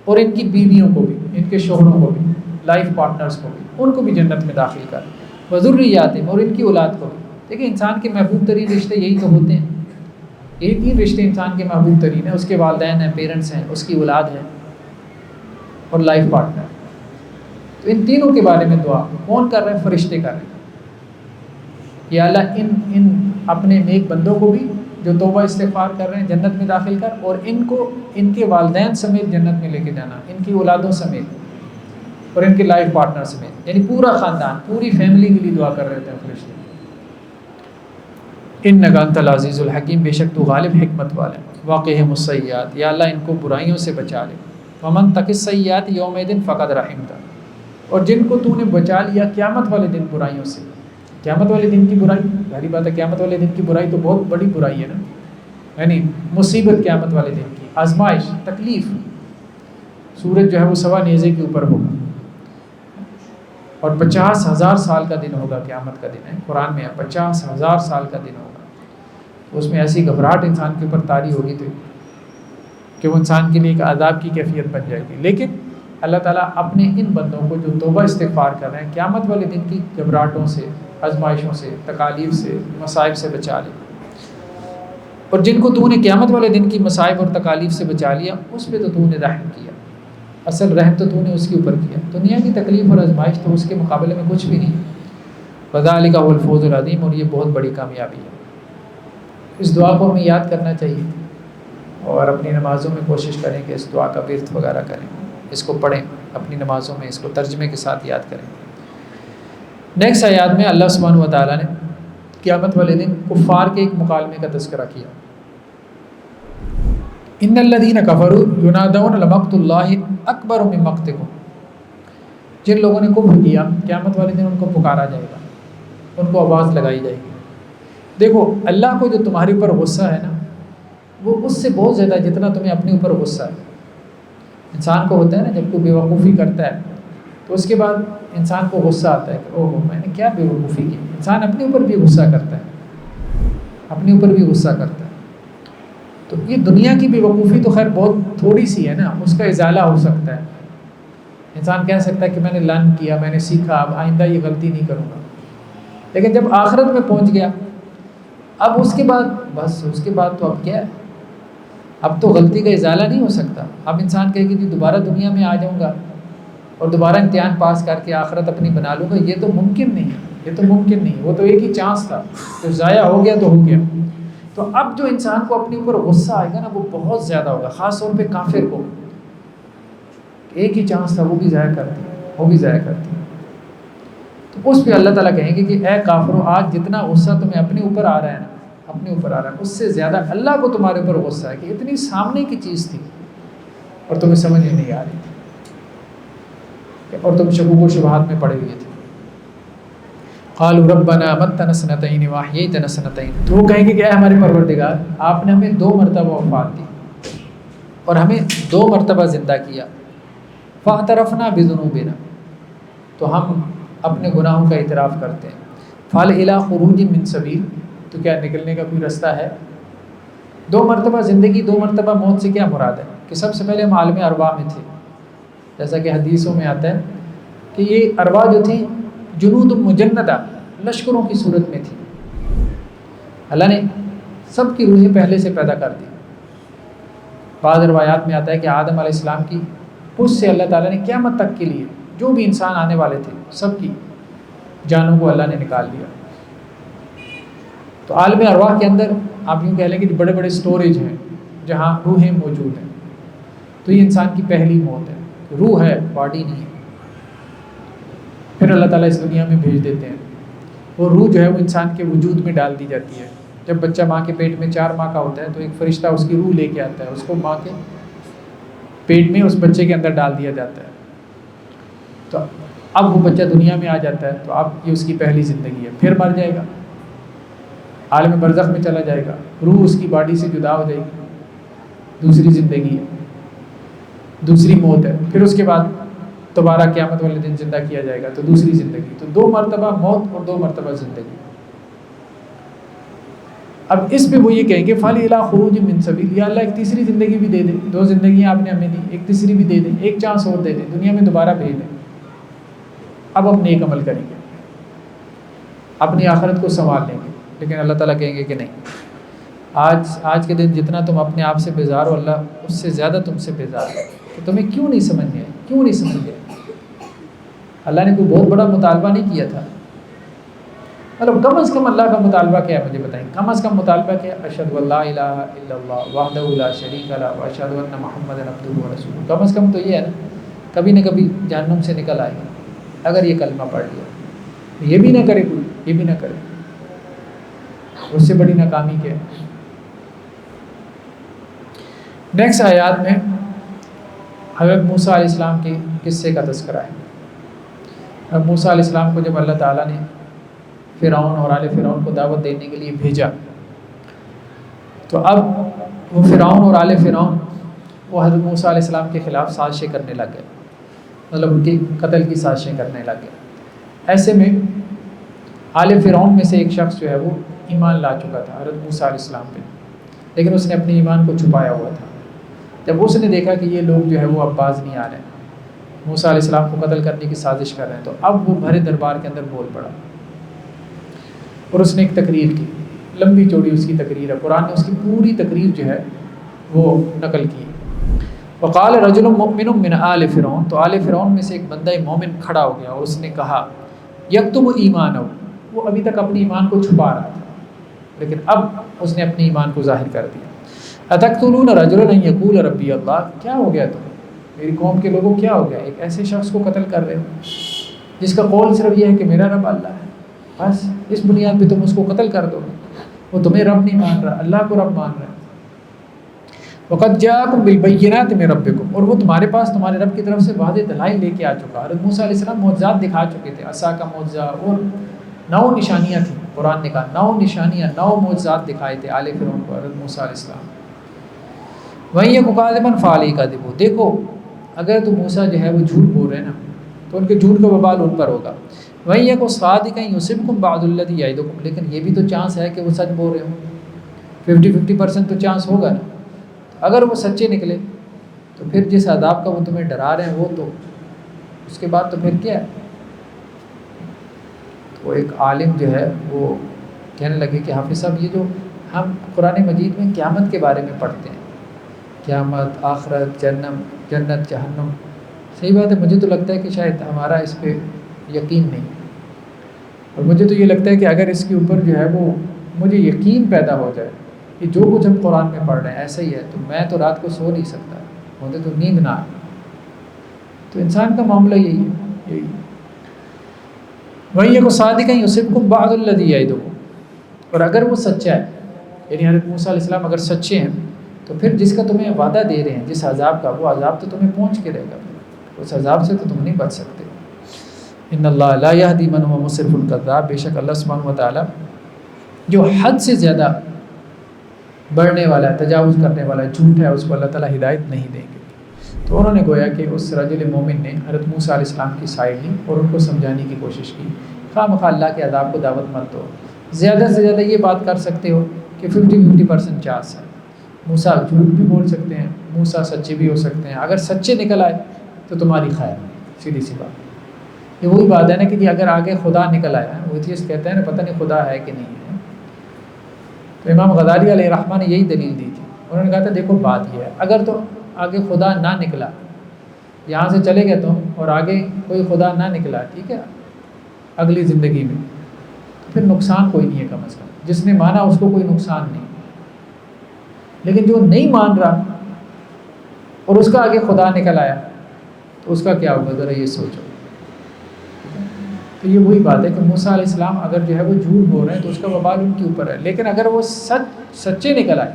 Speaker 1: اور ان کی بیویوں کو بھی، ان کے شوہروں کو بھی، لائف پارٹنرز کو بھی، ان کو بھی جنت میں داخل کر. وذریاتہم، اور ان کی اولاد کو بھی. دیکھیں انسان کے محبوب ترین رشتے یہی تو ہوتے ہیں، یہی 3 رشتے انسان کے محبوب ترین ہیں، اس کے والدین ہیں، پیرنٹس ہیں، اس کی اولاد ہے اور لائف پارٹنر. تو ان تینوں کے بارے میں دعا کون کر رہے ہیں؟ فرشتے کر رہے ہیں. یا اللہ ان اپنے نیک بندوں کو بھی جو توبہ استغفار کر رہے ہیں جنت میں داخل کر، اور ان کو ان کے والدین سمیت جنت میں لے کے جانا، ان کی اولادوں سمیت اور ان کے لائف پارٹنر سمیت، یعنی پورا خاندان، پوری فیملی کے لیے دعا کر رہے ہیں فرشتے. انک انت العزیز الحکیم، بے شک تو غالب حکمت والا ہے. واقعہم السیئات، یا اللہ ان کو برائیوں سے بچا لے. ومن تق السیئات یومئذ فقد رحمتہ، اور جن کو تو نے بچا لیا قیامت والے دن برائیوں سے. قیامت والے دن کی برائی ظاہری بات ہے، قیامت والے دن کی برائی تو بہت بڑی برائی ہے نا، یعنی مصیبت قیامت والے دن کی، آزمائش، تکلیف. سورج جو ہے وہ 1.25 نیزے کے اوپر ہوگا، اور 50,000 سال کا دن ہوگا. قیامت کا دن ہے، قرآن میں ہے 50,000 سال کا دن ہوگا. تو اس میں ایسی گھبراہٹ انسان کے اوپر طاری ہوگی تو کہ وہ انسان کے لیے ایک عذاب کی کیفیت بن جائے گی. لیکن اللہ تعالیٰ اپنے ان بندوں کو جو توبہ استغفار کر رہے ہیں قیامت والے دن کی گھبراہٹوں سے، آزمائشوں سے، تکالیف سے، مصائب سے بچا لے. اور جن کو تو نے قیامت والے دن کی مصائب اور تکالیف سے بچا لیا، اس پہ تو نے رحم کیا. اصل رحم تو نے اس کے اوپر کیا، دنیا کی تکلیف اور آزمائش تو اس کے مقابلے میں کچھ بھی نہیں. وذالک هو الفوز العظیم، اور یہ بہت بڑی کامیابی ہے. اس دعا کو ہمیں یاد کرنا چاہیے اور اپنی نمازوں میں کوشش کریں کہ اس دعا کا ورد وغیرہ کریں، اس کو پڑھیں اپنی نمازوں میں، اس کو ترجمے کے ساتھ یاد کریں. نیکسٹ آیات میں اللہ سبحانہ و تعالیٰ نے قیامت والے دن کفار کے ایک مکالمے کا تذکرہ کیا. ان الذین کفروا ینادون لمقت اللہ اکبر من مقتکم. جن لوگوں نے کفر کیا قیامت والے دن ان کو پکارا جائے گا, ان کو آواز لگائی جائے گی. دیکھو اللہ کو جو تمہارے اوپر غصہ ہے نا, وہ اس سے بہت زیادہ جتنا تمہیں اپنے اوپر غصہ ہے. انسان کو ہوتا ہے نا جب کوئی بیوقوفی کرتا ہے تو اس کے بعد انسان کو غصہ آتا ہے کہ اوہ میں نے کیا بیوقوفی کی. انسان اپنے اوپر بھی غصہ کرتا ہے, اپنے اوپر بھی غصہ کرتا ہے. تو یہ دنیا کی بیوقوفی تو خیر بہت تھوڑی سی ہے نا, اس کا ازالہ ہو سکتا ہے. انسان کہہ سکتا ہے کہ میں نے لرن کیا, میں نے سیکھا, اب آئندہ یہ غلطی نہیں کروں گا. لیکن جب آخرت میں پہنچ گیا اب اس کے بعد بس اس کے بعد تو اب کیا ہے, اب تو غلطی کا ازالہ نہیں ہو سکتا. اب انسان کہے کہ دوبارہ دنیا میں آ جاؤں گا اور دوبارہ امتحان پاس کر کے آخرت اپنی بنا لوں گا, یہ تو ممکن نہیں, یہ تو ممکن نہیں. وہ تو ایک ہی چانس تھا, تو ضائع ہو گیا تو ہو گیا. تو اب جو انسان کو اپنے اوپر غصہ آئے گا نا وہ بہت زیادہ ہوگا, خاص طور پہ کافر کو. ایک ہی چانس تھا, وہ بھی ضائع کر دی, وہ بھی ضائع کر دی. تو اس پہ اللہ تعالیٰ کہیں گے کہ اے کافرو, آج جتنا غصہ تمہیں اپنے اوپر آ رہا ہے نا, اپنے اوپر آ رہا ہے, اس سے زیادہ اللہ کو تمہارے اوپر غصہ ہے کہ اتنی سامنے کی چیز تھی اور تمہیں سمجھ میں نہیں آ رہی تھی اور تم شکوک و شبہات میں پڑے ہوئے تھے. قالوا ربنا متنا سنتين واحييتنا سنتين. تو وہ کہیں گے کہ اے ہمارے پروردگار, آپ نے ہمیں 2 مرتبہ وفات دی اور ہمیں 2 مرتبہ زندہ کیا. فاعترفنا بذنوبنا, تو ہم اپنے گناہوں کا اعتراف کرتے ہیں. فهل الى خروج من سبیل, تو کیا نکلنے کا کوئی رستہ ہے؟ 2 مرتبہ زندگی 2 مرتبہ موت سے کیا مراد ہے کہ سب سے پہلے ہم عالم ارواح میں تھے, جیسا کہ حدیثوں میں آتا ہے کہ یہ ارواح جو تھی جنود مجندہ, لشکروں کی صورت میں تھی. اللہ نے سب کی روحیں پہلے سے پیدا کر دی. بعض روایات میں آتا ہے کہ آدم علیہ السلام کی پشت سے اللہ تعالیٰ نے قیامت تک کے لیے جو بھی انسان آنے والے تھے سب کی جانوں کو اللہ نے نکال دیا. تو عالم ارواح کے اندر آپ یوں کہہ لیں کہ بڑے بڑے سٹوریج ہیں جہاں روحیں موجود ہیں. تو یہ انسان کی پہلی موت ہے, روح ہے, باڈی نہیں ہے. پھر اللہ تعالیٰ اس دنیا میں بھیج دیتے ہیں. وہ روح جو ہے وہ انسان کے وجود میں ڈال دی جاتی ہے. جب بچہ ماں کے پیٹ میں 4 ماہ کا ہوتا ہے تو ایک فرشتہ اس کی روح لے کے آتا ہے, اس کو ماں کے پیٹ میں اس بچے کے اندر ڈال دیا جاتا ہے. تو اب وہ بچہ دنیا میں آ جاتا ہے, تو اب یہ اس کی پہلی زندگی ہے. پھر مر جائے گا, عالم برزخ میں چلا جائے گا, روح اس کی باڈی سے جدا ہو جائے گی, دوسری زندگی ہے, دوسری موت ہے. پھر اس کے بعد دوبارہ قیامت والے دن زندہ کیا جائے گا, تو دوسری زندگی. تو 2 مرتبہ موت اور 2 مرتبہ زندگی. اب اس پہ وہ یہ کہیں گے فَالِ إِلَىٰ خُرُوجٍ مِّن سَبِيلٍ, یا اللہ ایک تیسری زندگی بھی دے دیں. 2 زندگیاں آپ نے ہمیں دی, ایک تیسری بھی دے دیں, ایک چانس اور دے دیں, دنیا میں دوبارہ بھیج دیں. اب ہم نیک عمل کریں گے, اپنی آخرت کو سنوار لیں گے. لیکن اللہ تعالیٰ کہیں گے کہ نہیں, آج کے دن جتنا تم اپنے آپ سے بیزار ہو, اللہ اس سے زیادہ تم سے بیزار ہے کہ تمہیں کیوں نہیں سمجھ میں آئی, کیوں نہیں سمجھ گئے. اللہ نے کوئی بہت بڑا مطالبہ نہیں کیا تھا. مطلب کم از کم اللہ کا مطالبہ کیا ہے مجھے بتائیں, کم از کم مطالبہ کیا؟ اشہد ان لا الہ الا اللہ وحدہ لا شریک لہ واشہد ان محمدا عبدہ ورسولہ. کم از کم تو یہ ہے نا, کبھی نہ کبھی جہنم سے نکل آئے گا اگر یہ کلمہ پڑھ لیا. یہ بھی نہ کرے کوئی, یہ بھی نہ کرے, اس سے بڑی ناکامی کیا ہے. نیکسٹ آیات میں حضرت موسیٰ علیہ السلام کے قصے کا تذکرہ ہے. موسیٰ علیہ السلام کو جب اللہ تعالیٰ نے فرعون اور آل فرعون کو دعوت دینے کے لیے بھیجا, تو اب وہ فرعون اور آل فرعون وہ حضرت موسیٰ علیہ السلام کے خلاف سازشیں کرنے لگ گئے, مطلب ان کے قتل کی سازشیں کرنے لگ گئے. ایسے میں آل فرعون میں سے ایک شخص جو ہے وہ ایمان لا چکا تھا حضرت موسیٰ علیہ السلام پہ, لیکن اس نے اپنے ایمان کو چھپایا ہوا تھا. جب اس نے دیکھا کہ یہ لوگ جو ہے وہ اب باز نہیں آ رہے ہیں, موسیٰ علیہ السلام کو قتل کرنے کی سازش کر رہے ہیں, تو اب وہ بھرے دربار کے اندر بول پڑا اور اس نے ایک تقریر کی. لمبی چوڑی اس کی تقریر ہے, قرآن نے اس کی پوری تقریر جو ہے وہ نقل کی. وقال رجل مؤمن من آل فرعون, تو آل فرعون میں سے ایک بندہ مومن کھڑا ہو گیا اور اس نے کہا یکتم ایمانہ, وہ ابھی تک اپنے ایمان کو چھپا رہا تھا لیکن اب اس نے اپنے ایمان کو ظاہر کر دیا. اتقتلون رجلا ان یقول ربی اللہ, کیا ہو گیا تمہیں, میری قوم کے لوگوں کیا ہو گیا, ایک ایسے شخص کو قتل کر رہے ہو جس کا قول صرف یہ ہے کہ میرا رب اللہ ہے. بس اس بنیاد پہ تم اس کو قتل کر دو گے. وہ تمہیں رب نہیں مان رہا، اللہ کو رب مان رہا ہے. وقد جاءکم بالبینات من ربکم، اور وہ تمہارے پاس تمہارے رب کی طرف سے واضح دلائل لے کے آ چکا. حضرت موسیٰ علیہ السلام معجزات دکھا چکے تھے، عصا کا معجزہ اور 9 نشانیاں تھیں. قرآن نے کہا 9 نشانیاں، 9 معجزات دکھائے تھے آل فرعون کو حضرت موسیٰ علیہ السلام. وہیں یہ مکاذباً فعلیہ کا دیکھو، دیکھو اگر تو موسیٰ جو ہے وہ جھوٹ بول رہے ہیں نا تو ان کے جھوٹ کا وبال ان پر ہوگا. وہیں یہ کو صادقا یصبکم بعض الذی یعدکم، لیکن یہ بھی تو چانس ہے کہ وہ سچ بول رہے ہوں. 50% تو چانس ہوگا نا. اگر وہ سچے نکلے تو پھر جس عذاب کا وہ تمہیں ڈرا رہے ہیں وہ تو اس کے بعد تو پھر کیا ہے. تو ایک عالم جو ہے وہ کہنے لگے کہ حافظ صاحب یہ جو ہم قرآن مجید میں قیامت کے بارے میں پڑھتے ہیں، قیامت، آخرت، جنت، جہنم، صحیح بات ہے. مجھے تو لگتا ہے کہ شاید ہمارا اس پہ یقین نہیں، اور مجھے تو یہ لگتا ہے کہ اگر اس کے اوپر جو ہے وہ مجھے یقین پیدا ہو جائے کہ جو کچھ ہم قرآن میں پڑھ رہے ہیں ایسا ہی ہے، تو میں تو رات کو سو نہیں سکتا، مجھے تو نیند نہ آئے. تو انسان کا معاملہ یہی ہے. وہیں کو صادقا یصبکم بعض الذی یعدکم، اور اگر وہ سچا ہے یعنی حضرت موسیٰ علیہ السلام اگر سچے ہیں تو پھر جس کا تمہیں وعدہ دے رہے ہیں جس عذاب کا، وہ عذاب تو تمہیں پہنچ کے رہے گا، اس عذاب سے تو تم نہیں بچ سکتے. ان اللہ لا یہدی من هو مسرف کذاب، بے شک اللہ سبحانہ و تعالیٰ جو حد سے زیادہ بڑھنے والا ہے، تجاوز کرنے والا ہے، جھوٹ ہے، اس کو اللہ تعالیٰ ہدایت نہیں دیں گے. تو انہوں نے گویا کہ اس رجل مومن نے حضرت موسیٰ علیہ السلام کی سائڈ لی اور ان کو سمجھانے کی کوشش کی. خواہ مخواہ اللہ کے عذاب کو دعوت مت دو. زیادہ سے زیادہ یہ بات کر سکتے ہو کہ 50% چانس ہے. موسیٰ جھوٹ بھی بول سکتے ہیں، موسیٰ سچے بھی ہو سکتے ہیں. اگر سچے نکل آئے تو تمہاری خیر، سیدھی سی بات. یہ وہی بات ہے نا کہ اگر آگے خدا نکل آیا، وہ چیز کہتے ہیں نا پتہ نہیں خدا ہے کہ نہیں ہے. تو امام غزالی علیہ الرحمہ نے یہی دلیل دی تھی. انہوں نے کہا تھا دیکھو بات یہ ہے، اگر تو آگے خدا نہ نکلا، یہاں سے چلے گئے تم اور آگے کوئی خدا نہ نکلا، ٹھیک ہے، اگلی زندگی میں، تو پھر نقصان کوئی نہیں ہے. کم از کم جس نے مانا اس کو کوئی نقصان نہیں. لیکن جو نہیں مان رہا اور اس کا آگے خدا نکل آیا تو اس کا کیا ہوگا، ذرا یہ سوچو. تو یہ وہی بات ہے کہ موسیٰ علیہ السلام اگر جو ہے وہ جھوٹ بول رہے ہیں تو اس کا وبال ان کے اوپر ہے. لیکن اگر وہ سچے نکل آئے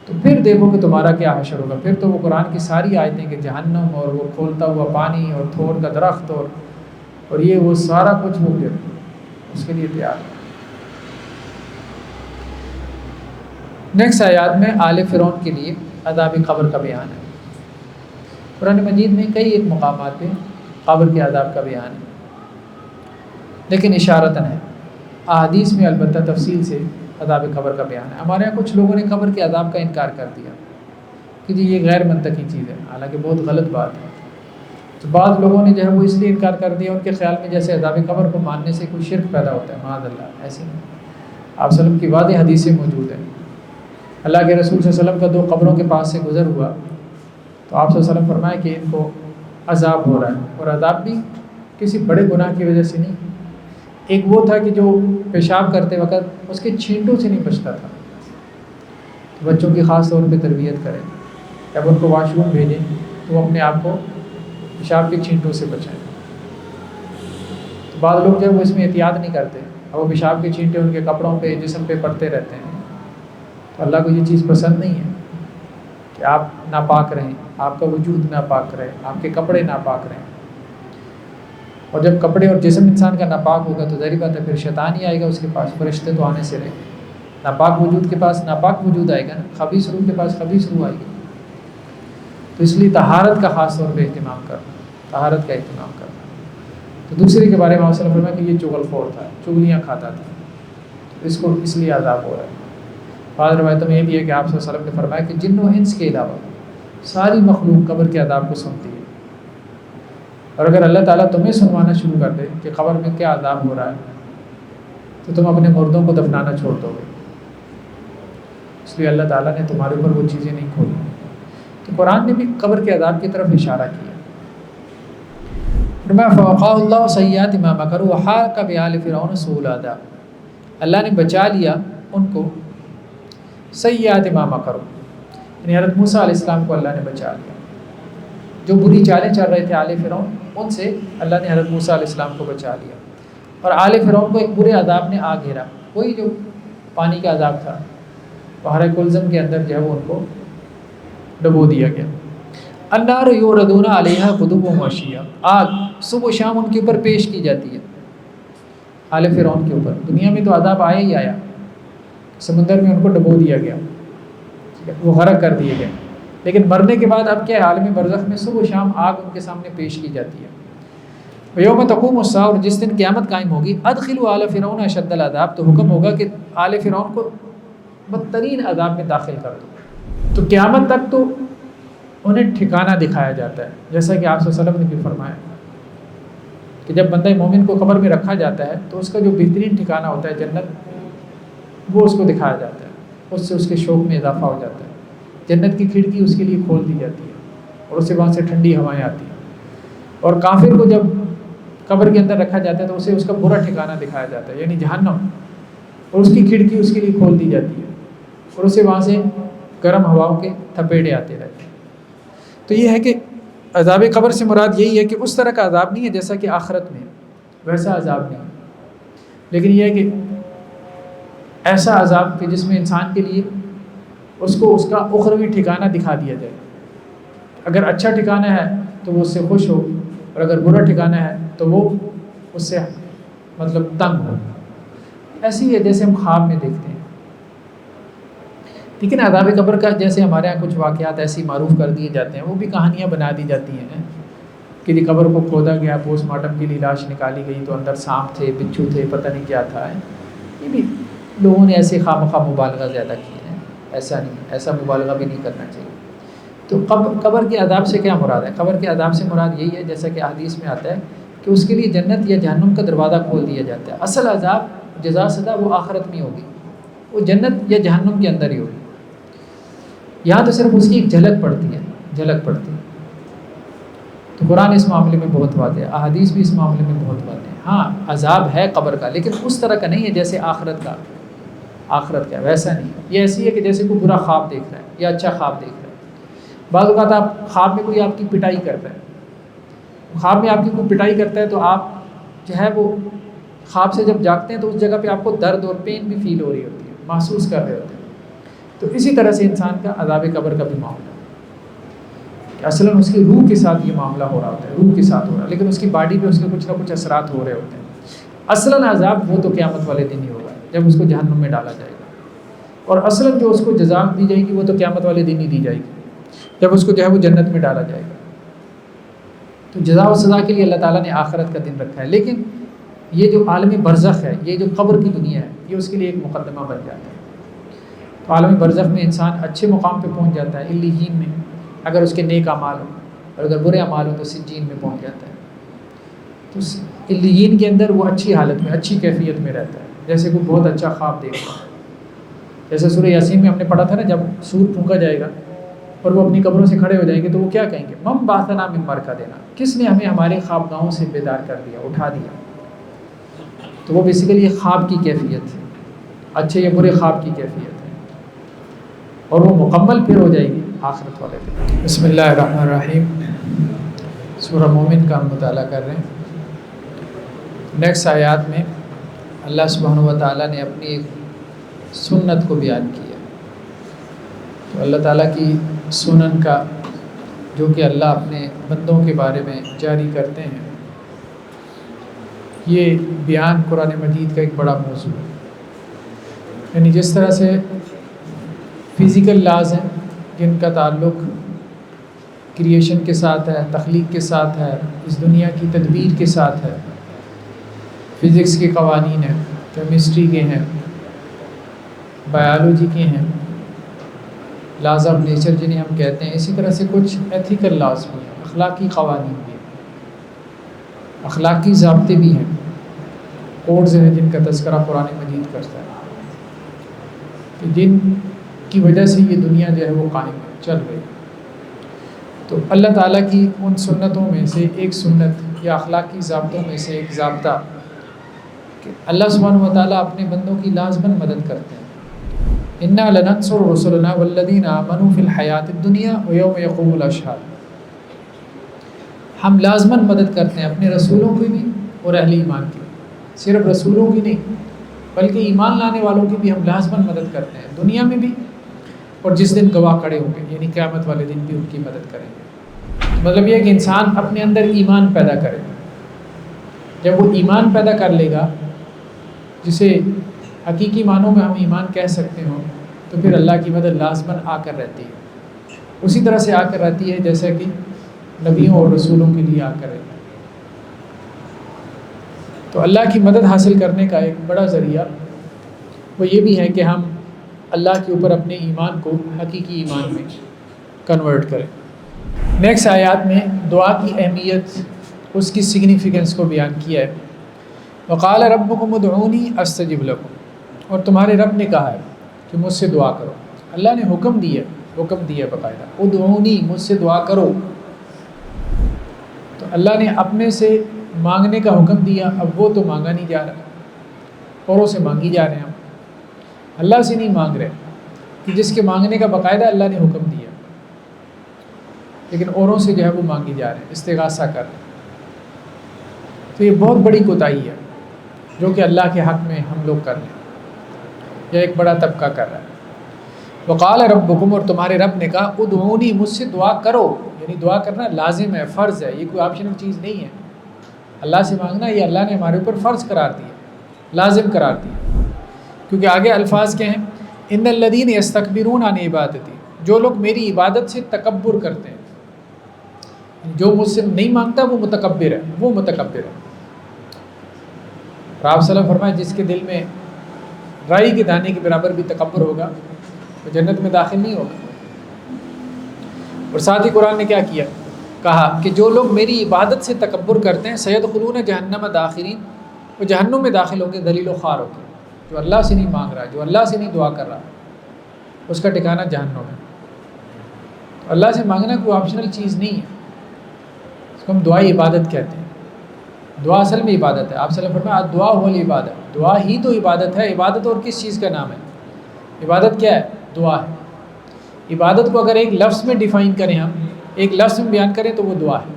Speaker 1: تو پھر دیکھو کہ تمہارا کیا حشر ہوگا. پھر تو وہ قرآن کی ساری آیتیں کہ جہنم اور وہ کھولتا ہوا پانی اور تھور کا درخت اور یہ وہ سارا کچھ وہ پھر اس کے لیے تیار ہے. نیکسٹ آیات میں آل فرعون کے لیے عذاب قبر کا بیان ہے. قرآن مجید میں کئی ایک مقامات پہ قبر کے عذاب کا بیان ہے، لیکن اشارتاً ہے. احادیث میں البتہ تفصیل سے عذاب قبر کا بیان ہے. ہمارے یہاں کچھ لوگوں نے قبر کے عذاب کا انکار کر دیا کہ جی یہ غیر منطقی چیز ہے، حالانکہ بہت غلط بات ہے. تو بعض لوگوں نے جو ہے وہ اس لیے انکار کر دیا، ان کے خیال میں جیسے عذاب قبر کو ماننے سے کوئی شرک پیدا ہوتا ہے. معاذ اللہ، ایسے نہیں. آپ صلی اللہ علیہ وسلم کی واضح حدیثیں موجود ہیں. اللہ کے رسول صلی اللہ علیہ وسلم کا 2 قبروں کے پاس سے گزر ہوا تو آپ صلی اللہ علیہ وسلم فرمائے کہ ان کو عذاب ہو رہا ہے، اور عذاب بھی کسی بڑے گناہ کی وجہ سے نہیں. ایک وہ تھا کہ جو پیشاب کرتے وقت اس کے چھینٹوں سے نہیں بچتا تھا. بچوں کی خاص طور پہ تربیت کریں، جب ان کو واش روم بھیجیں تو وہ اپنے آپ کو پیشاب کے چھینٹوں سے بچائیں. تو بعض لوگ جو ہے وہ اس میں احتیاط نہیں کرتے، اور وہ پیشاب کے چھینٹے ان کے کپڑوں پہ، جسم پہ پڑتے رہتے ہیں. تو اللہ کو یہ چیز پسند نہیں ہے کہ آپ ناپاک رہیں، آپ کا وجود ناپاک رہے، آپ کے کپڑے ناپاک رہیں. اور جب کپڑے اور جسم انسان کا ناپاک ہوگا تو ظاہر بات ہے پھر شیطان ہی آئے گا اس کے پاس. فرشتے تو آنے سے رہیں. ناپاک وجود کے پاس ناپاک وجود آئے گا نا، خبیث روح کے پاس خبیث روح آئے گی. تو اس لیے طہارت کا خاص طور پہ اہتمام کرنا، طہارت کا اہتمام کرنا. تو دوسرے کے بارے میں آپ صلی اللہ علیہ وسلم کہ یہ چغل خور تھا، چغلیاں کھاتا تھا، اس کو اس لیے عذاب ہو رہا ہے. بعض روایتوں میں یہ بھی ہے کہ آپ صلی اللہ علیہ وسلم نے فرمایا کہ جن و انس کے علاوہ ساری مخلوق قبر کے عذاب کو سنتی ہے. اور اگر اللہ تعالیٰ تمہیں سنوانا شروع کر دے کہ قبر میں کیا عذاب ہو رہا ہے تو تم اپنے مردوں کو دفنانا چھوڑ دو گے. اس لیے اللہ تعالیٰ نے تمہارے اوپر وہ چیزیں نہیں کھولی. تو قرآن نے بھی قبر کے عذاب کی طرف اشارہ کیا. فوقاه اللہ سیئات ما مکروا وحاق بآل فرعون سوء العذاب. اللہ نے بچا لیا ان کو سیئات ما مکروا، یعنی حضرت موسیٰ علیہ السلام کو اللہ نے بچا لیا. جو بری چالیں چل رہے تھے آل فرعون، ان سے اللہ نے حضرت موسیٰ علیہ السلام کو بچا لیا. اور آل فرعون کو ایک برے عذاب نے آ گھیرا، وہی جو پانی کا عذاب تھا، بحر کلزم کے اندر جو ہے وہ ان کو ڈبو دیا گیا۔ النار یوردون علیہا غدوا وعشیا، آگ صبح و شام ان کے اوپر پیش کی جاتی ہے، آل فرعون کے اوپر۔ دنیا میں تو عذاب آیا ہی آیا، سمندر میں ان کو ڈبو دیا گیا، وہ غرق کر دیے گئے، لیکن مرنے کے بعد اب کیا ہے، عالم برزخ میں صبح و شام آگ ان کے سامنے پیش کی جاتی ہے۔ یوم تقوم الساعہ، اور جس دن قیامت قائم ہوگی، ادخلوا آل فرعون اشد العذاب، تو حکم ہوگا کہ آل فرعون کو بدترین عذاب میں داخل کر دو۔ تو قیامت تک تو انہیں ٹھکانہ دکھایا جاتا ہے، جیسا کہ آپ صلی اللہ علیہ وسلم نے بھی فرمایا کہ جب بندہ مومن کو قبر میں رکھا جاتا ہے تو اس کا جو بہترین ٹھکانہ ہوتا ہے جنت، وہ اس کو دکھایا جاتا ہے، اس سے اس کے شوق میں اضافہ ہو جاتا ہے۔ جنت کی کھڑکی اس کے لیے کھول دی جاتی ہے اور اسے وہاں سے ٹھنڈی ہوائیں آتی ہیں۔ اور کافر کو جب قبر کے اندر رکھا جاتا ہے تو اسے اس کا برا ٹھکانہ دکھایا جاتا ہے، یعنی جہنم، اور اس کی کھڑکی اس کے لیے کھول دی جاتی ہے اور اسے وہاں سے گرم ہواؤں کے تھپیڑے آتے رہتے ہیں۔ تو یہ ہے کہ عذاب قبر سے مراد یہی ہے کہ اس طرح کا عذاب نہیں ہے جیسا کہ آخرت میں، ویسا عذاب نہیں ہے، لیکن یہ ہے کہ ایسا عذاب کہ جس میں انسان کے لیے اس کو اس کا اخروی ٹھکانہ دکھا دیا جائے۔ اگر اچھا ٹھکانہ ہے تو وہ اس سے خوش ہو، اور اگر برا ٹھکانہ ہے تو وہ اس سے مطلب تنگ ہو۔ ایسی ہے جیسے ہم خواب میں دیکھتے ہیں۔ لیکن عذاب قبر کا جیسے ہمارے یہاں کچھ واقعات ایسی معروف کر دیے جاتے ہیں، وہ بھی کہانیاں بنا دی جاتی ہیں کہ جی قبر کو کھودا گیا، پوسٹ مارٹم کے لیے لاش نکالی گئی تو اندر سانپ تھے، بچھو تھے، پتہ نہیں کیا تھا۔ یہ بھی لوگوں نے ایسے خواہ مبالغہ زیادہ کیے ہیں، ایسا نہیں، ایسا مبالغہ بھی نہیں کرنا چاہیے۔ تو قبر کے عذاب سے کیا مراد ہے؟ قبر کے عذاب سے مراد یہی ہے جیسا کہ حدیث میں آتا ہے کہ اس کے لیے جنت یا جہنم کا دروازہ کھول دیا جاتا ہے۔ اصل عذاب، جزا سزا وہ آخرت میں ہوگی، وہ جنت یا جہنم کے اندر ہی ہوگی۔ یہاں تو صرف اس کی ایک جھلک پڑتی ہے۔ تو قرآن اس معاملے میں بہت واضح ہے، احادیث بھی اس معاملے میں بہت واضح ہے۔ ہاں عذاب ہے قبر کا، لیکن اس طرح کا نہیں ہے جیسے آخرت کا ویسا نہیں ہے۔ یہ ایسی ہے کہ جیسے کوئی برا خواب دیکھ رہا ہے یا اچھا خواب دیکھ رہا ہے۔ بعض اوقات آپ خواب میں کوئی آپ کی پٹائی کرتا ہے، خواب میں آپ کی کوئی پٹائی کرتا ہے تو آپ جو ہے وہ خواب سے جب جاگتے ہیں تو اس جگہ پہ آپ کو درد اور پین بھی فیل ہو رہی ہوتی ہے، محسوس کر رہے ہوتے ہیں۔ تو اسی طرح سے انسان کا عذاب قبر کا بھی معاملہ ہے کہ اصلاً اس کی روح کے ساتھ یہ معاملہ ہو رہا ہوتا ہے، روح کے ساتھ ہو رہا ہے، لیکن اس کی باڈی پہ اس کے کچھ نہ کچھ اثرات ہو رہے ہوتے ہیں۔ اصلاً عذاب وہ تو قیامت والے دن ہی ہوگا جب اس کو جہنم میں ڈالا جائے گا، اور اصلاً جو اس کو جزا دی جائے گی وہ تو قیامت والے دن ہی دی جائے گی جب اس کو جو ہے وہ جنت میں ڈالا جائے گا۔ تو جزا و سزا کے لیے اللہ تعالیٰ نے آخرت کا دن رکھا ہے، لیکن یہ جو عالم برزخ ہے، یہ جو قبر کی دنیا ہے، یہ اس کے لیے ایک مقدمہ بن جاتا ہے۔ تو عالم برزخ میں انسان اچھے مقام پہ پہنچ جاتا ہے، علیین میں، اگر اس کے نیک اعمال ہوں، اور اگر برے اعمال ہوں تو سجین میں پہنچ جاتا ہے۔ تو علیین کے اندر وہ اچھی حالت میں، اچھی کیفیت میں رہتا ہے، جیسے کوئی بہت اچھا خواب دیکھ رہا ہے۔ جیسے سورہ یاسین میں ہم نے پڑھا تھا نا، جب سور پھونکا جائے گا اور وہ اپنی قبروں سے کھڑے ہو جائیں گے تو وہ کیا کہیں گے؟ مم بعثنا من مرقدنا، کس نے ہمیں ہمارے خواب گاہوں سے بیدار کر دیا، اٹھا دیا۔ تو وہ بیسیکلی یہ خواب کی کیفیت ہے، اچھے یا برے خواب کی کیفیت ہے، اور وہ مکمل پھر ہو جائے گی آخرت والے دن۔ بسم اللہ الرحمن الرحیم۔ سورہ مومن کا ہم مطالعہ کر رہے ہیں۔ نیکسٹ آیات میں اللہ سبحانہ و تعالیٰ نے اپنی ایک سنت کو بیان کیا۔ تو اللہ تعالیٰ کی سنن کا، جو کہ اللہ اپنے بندوں کے بارے میں جاری کرتے ہیں، یہ بیان قرآن مجید کا ایک بڑا موضوع ہے۔ یعنی جس طرح سے فزیکل لاز ہیں جن کا تعلق کریشن کے ساتھ ہے، تخلیق کے ساتھ ہے، اس دنیا کی تدبیر کے ساتھ ہے، فزکس کے قوانین ہیں، کیمسٹری کے ہیں، بایولوجی کے ہیں، لاز آف نیچر جنہیں ہم کہتے ہیں، اسی طرح سے کچھ ایتھیکل لاز بھی ہیں، اخلاقی قوانین بھی ہیں، اخلاقی ضابطے بھی ہیں، کوڈز ہیں جن کا تذکرہ قرآن مجید کرتا ہے، کہ جن کی وجہ سے یہ دنیا جو ہے وہ قائم ہے، چل رہی ہے۔ تو اللہ تعالیٰ کی ان سنتوں میں سے ایک سنت یا اخلاقی ضابطوں میں سے ایک ضابطہ کہ اللہ سبحانہ و تعالیٰ اپنے بندوں کی لازماً مدد کرتے ہیں۔ انا لننصر رسلنا والذین آمنوا فی الحیات الدنیا ویوم یقوم الاشہاد، ہم لازماً مدد کرتے ہیں اپنے رسولوں کی بھی اور اہل ایمان کی، صرف رسولوں کی نہیں بلکہ ایمان لانے والوں کی بھی ہم لازماً مدد کرتے ہیں، دنیا میں بھی اور جس دن گواہ کھڑے ہوں گے یعنی قیامت والے دن بھی ان کی مدد کریں گے۔ مطلب یہ کہ انسان اپنے اندر ایمان پیدا کرے، جب وہ ایمان پیدا کر لے گا جسے حقیقی معنوں میں ہم ایمان کہہ سکتے ہوں، تو پھر اللہ کی مدد لازماً آ کر رہتی ہے، اسی طرح سے آ کر رہتی ہے جیسا کہ نبیوں اور رسولوں کے لیے آ کر رہتی ہے۔ تو اللہ کی مدد حاصل کرنے کا ایک بڑا ذریعہ وہ یہ بھی ہے کہ ہم اللہ کے اوپر اپنے ایمان کو حقیقی ایمان میں کنورٹ کریں۔ نیکسٹ آیات میں دعا کی اہمیت، اس کی سگنیفیکنس کو بیان کیا ہے۔ وقال ربکم ادعونی استجب لکم، اور تمہارے رب نے کہا ہے کہ مجھ سے دعا کرو۔ اللہ نے حکم دیا باقاعدہ، ادعونی، مجھ سے دعا کرو۔ تو اللہ نے اپنے سے مانگنے کا حکم دیا، اب وہ تو مانگا نہیں جا رہا، اوروں سے مانگی جا رہے ہیں ہم، اللہ سے نہیں مانگ رہے کہ جس کے مانگنے کا باقاعدہ اللہ نے حکم دیا، لیکن اوروں سے جو ہے وہ مانگی جا رہے ہیں، استغاثہ کر رہے ہیں۔ تو یہ بہت بڑی کوتاہی ہے جو کہ اللہ کے حق میں ہم لوگ کر رہے ہیں، یا ایک بڑا طبقہ کر رہا ہے۔ وقال ربکم، اور تمہارے رب نے کہا ادعونی، مجھ سے دعا کرو، یعنی دعا کرنا لازم ہے، فرض ہے، یہ کوئی آپشنل چیز نہیں ہے۔ اللہ سے مانگنا یہ اللہ نے ہمارے اوپر فرض قرار دیا، لازم قرار دیا، کیونکہ آگے الفاظ کے ہیں ان الذین یستکبرون عن عبادتی، جو لوگ میری عبادت سے تکبر کرتے ہیں، جو مجھ سے نہیں مانگتا وہ متکبر ہے، وہ متکبر ہے۔ اور آپ صلی اللہ علیہ وسلم فرمائے جس کے دل میں رائی کے دانے کے برابر بھی تکبر ہوگا وہ جنت میں داخل نہیں ہوگا۔ اور ساتھ ہی قرآن نے کیا کیا، کہا کہ جو لوگ میری عبادت سے تکبر کرتے ہیں سیدخلون جہنم داخرین، وہ جہنم میں داخل ہوں گے ذلیل و خوار ہو کے۔ جو اللہ سے نہیں مانگ رہا، جو اللہ سے نہیں دعا کر رہا، اس کا ٹھکانہ جہنم ہے۔ تو اللہ سے مانگنا کوئی آپشنل چیز نہیں ہے، اس کو ہم دعائی عبادت کہتے ہیں۔ دعا اصل میں عبادت ہے۔ آپ صلی اللہ علیہ وسلم فرمایا دعا هو العبادت، دعا ہی تو عبادت ہے۔ عبادت اور کس چیز کا نام ہے؟ عبادت کیا ہے؟ دعا ہے۔ عبادت کو اگر ایک لفظ میں ڈیفائن کریں، ہم ایک لفظ میں بیان کریں تو وہ دعا ہے۔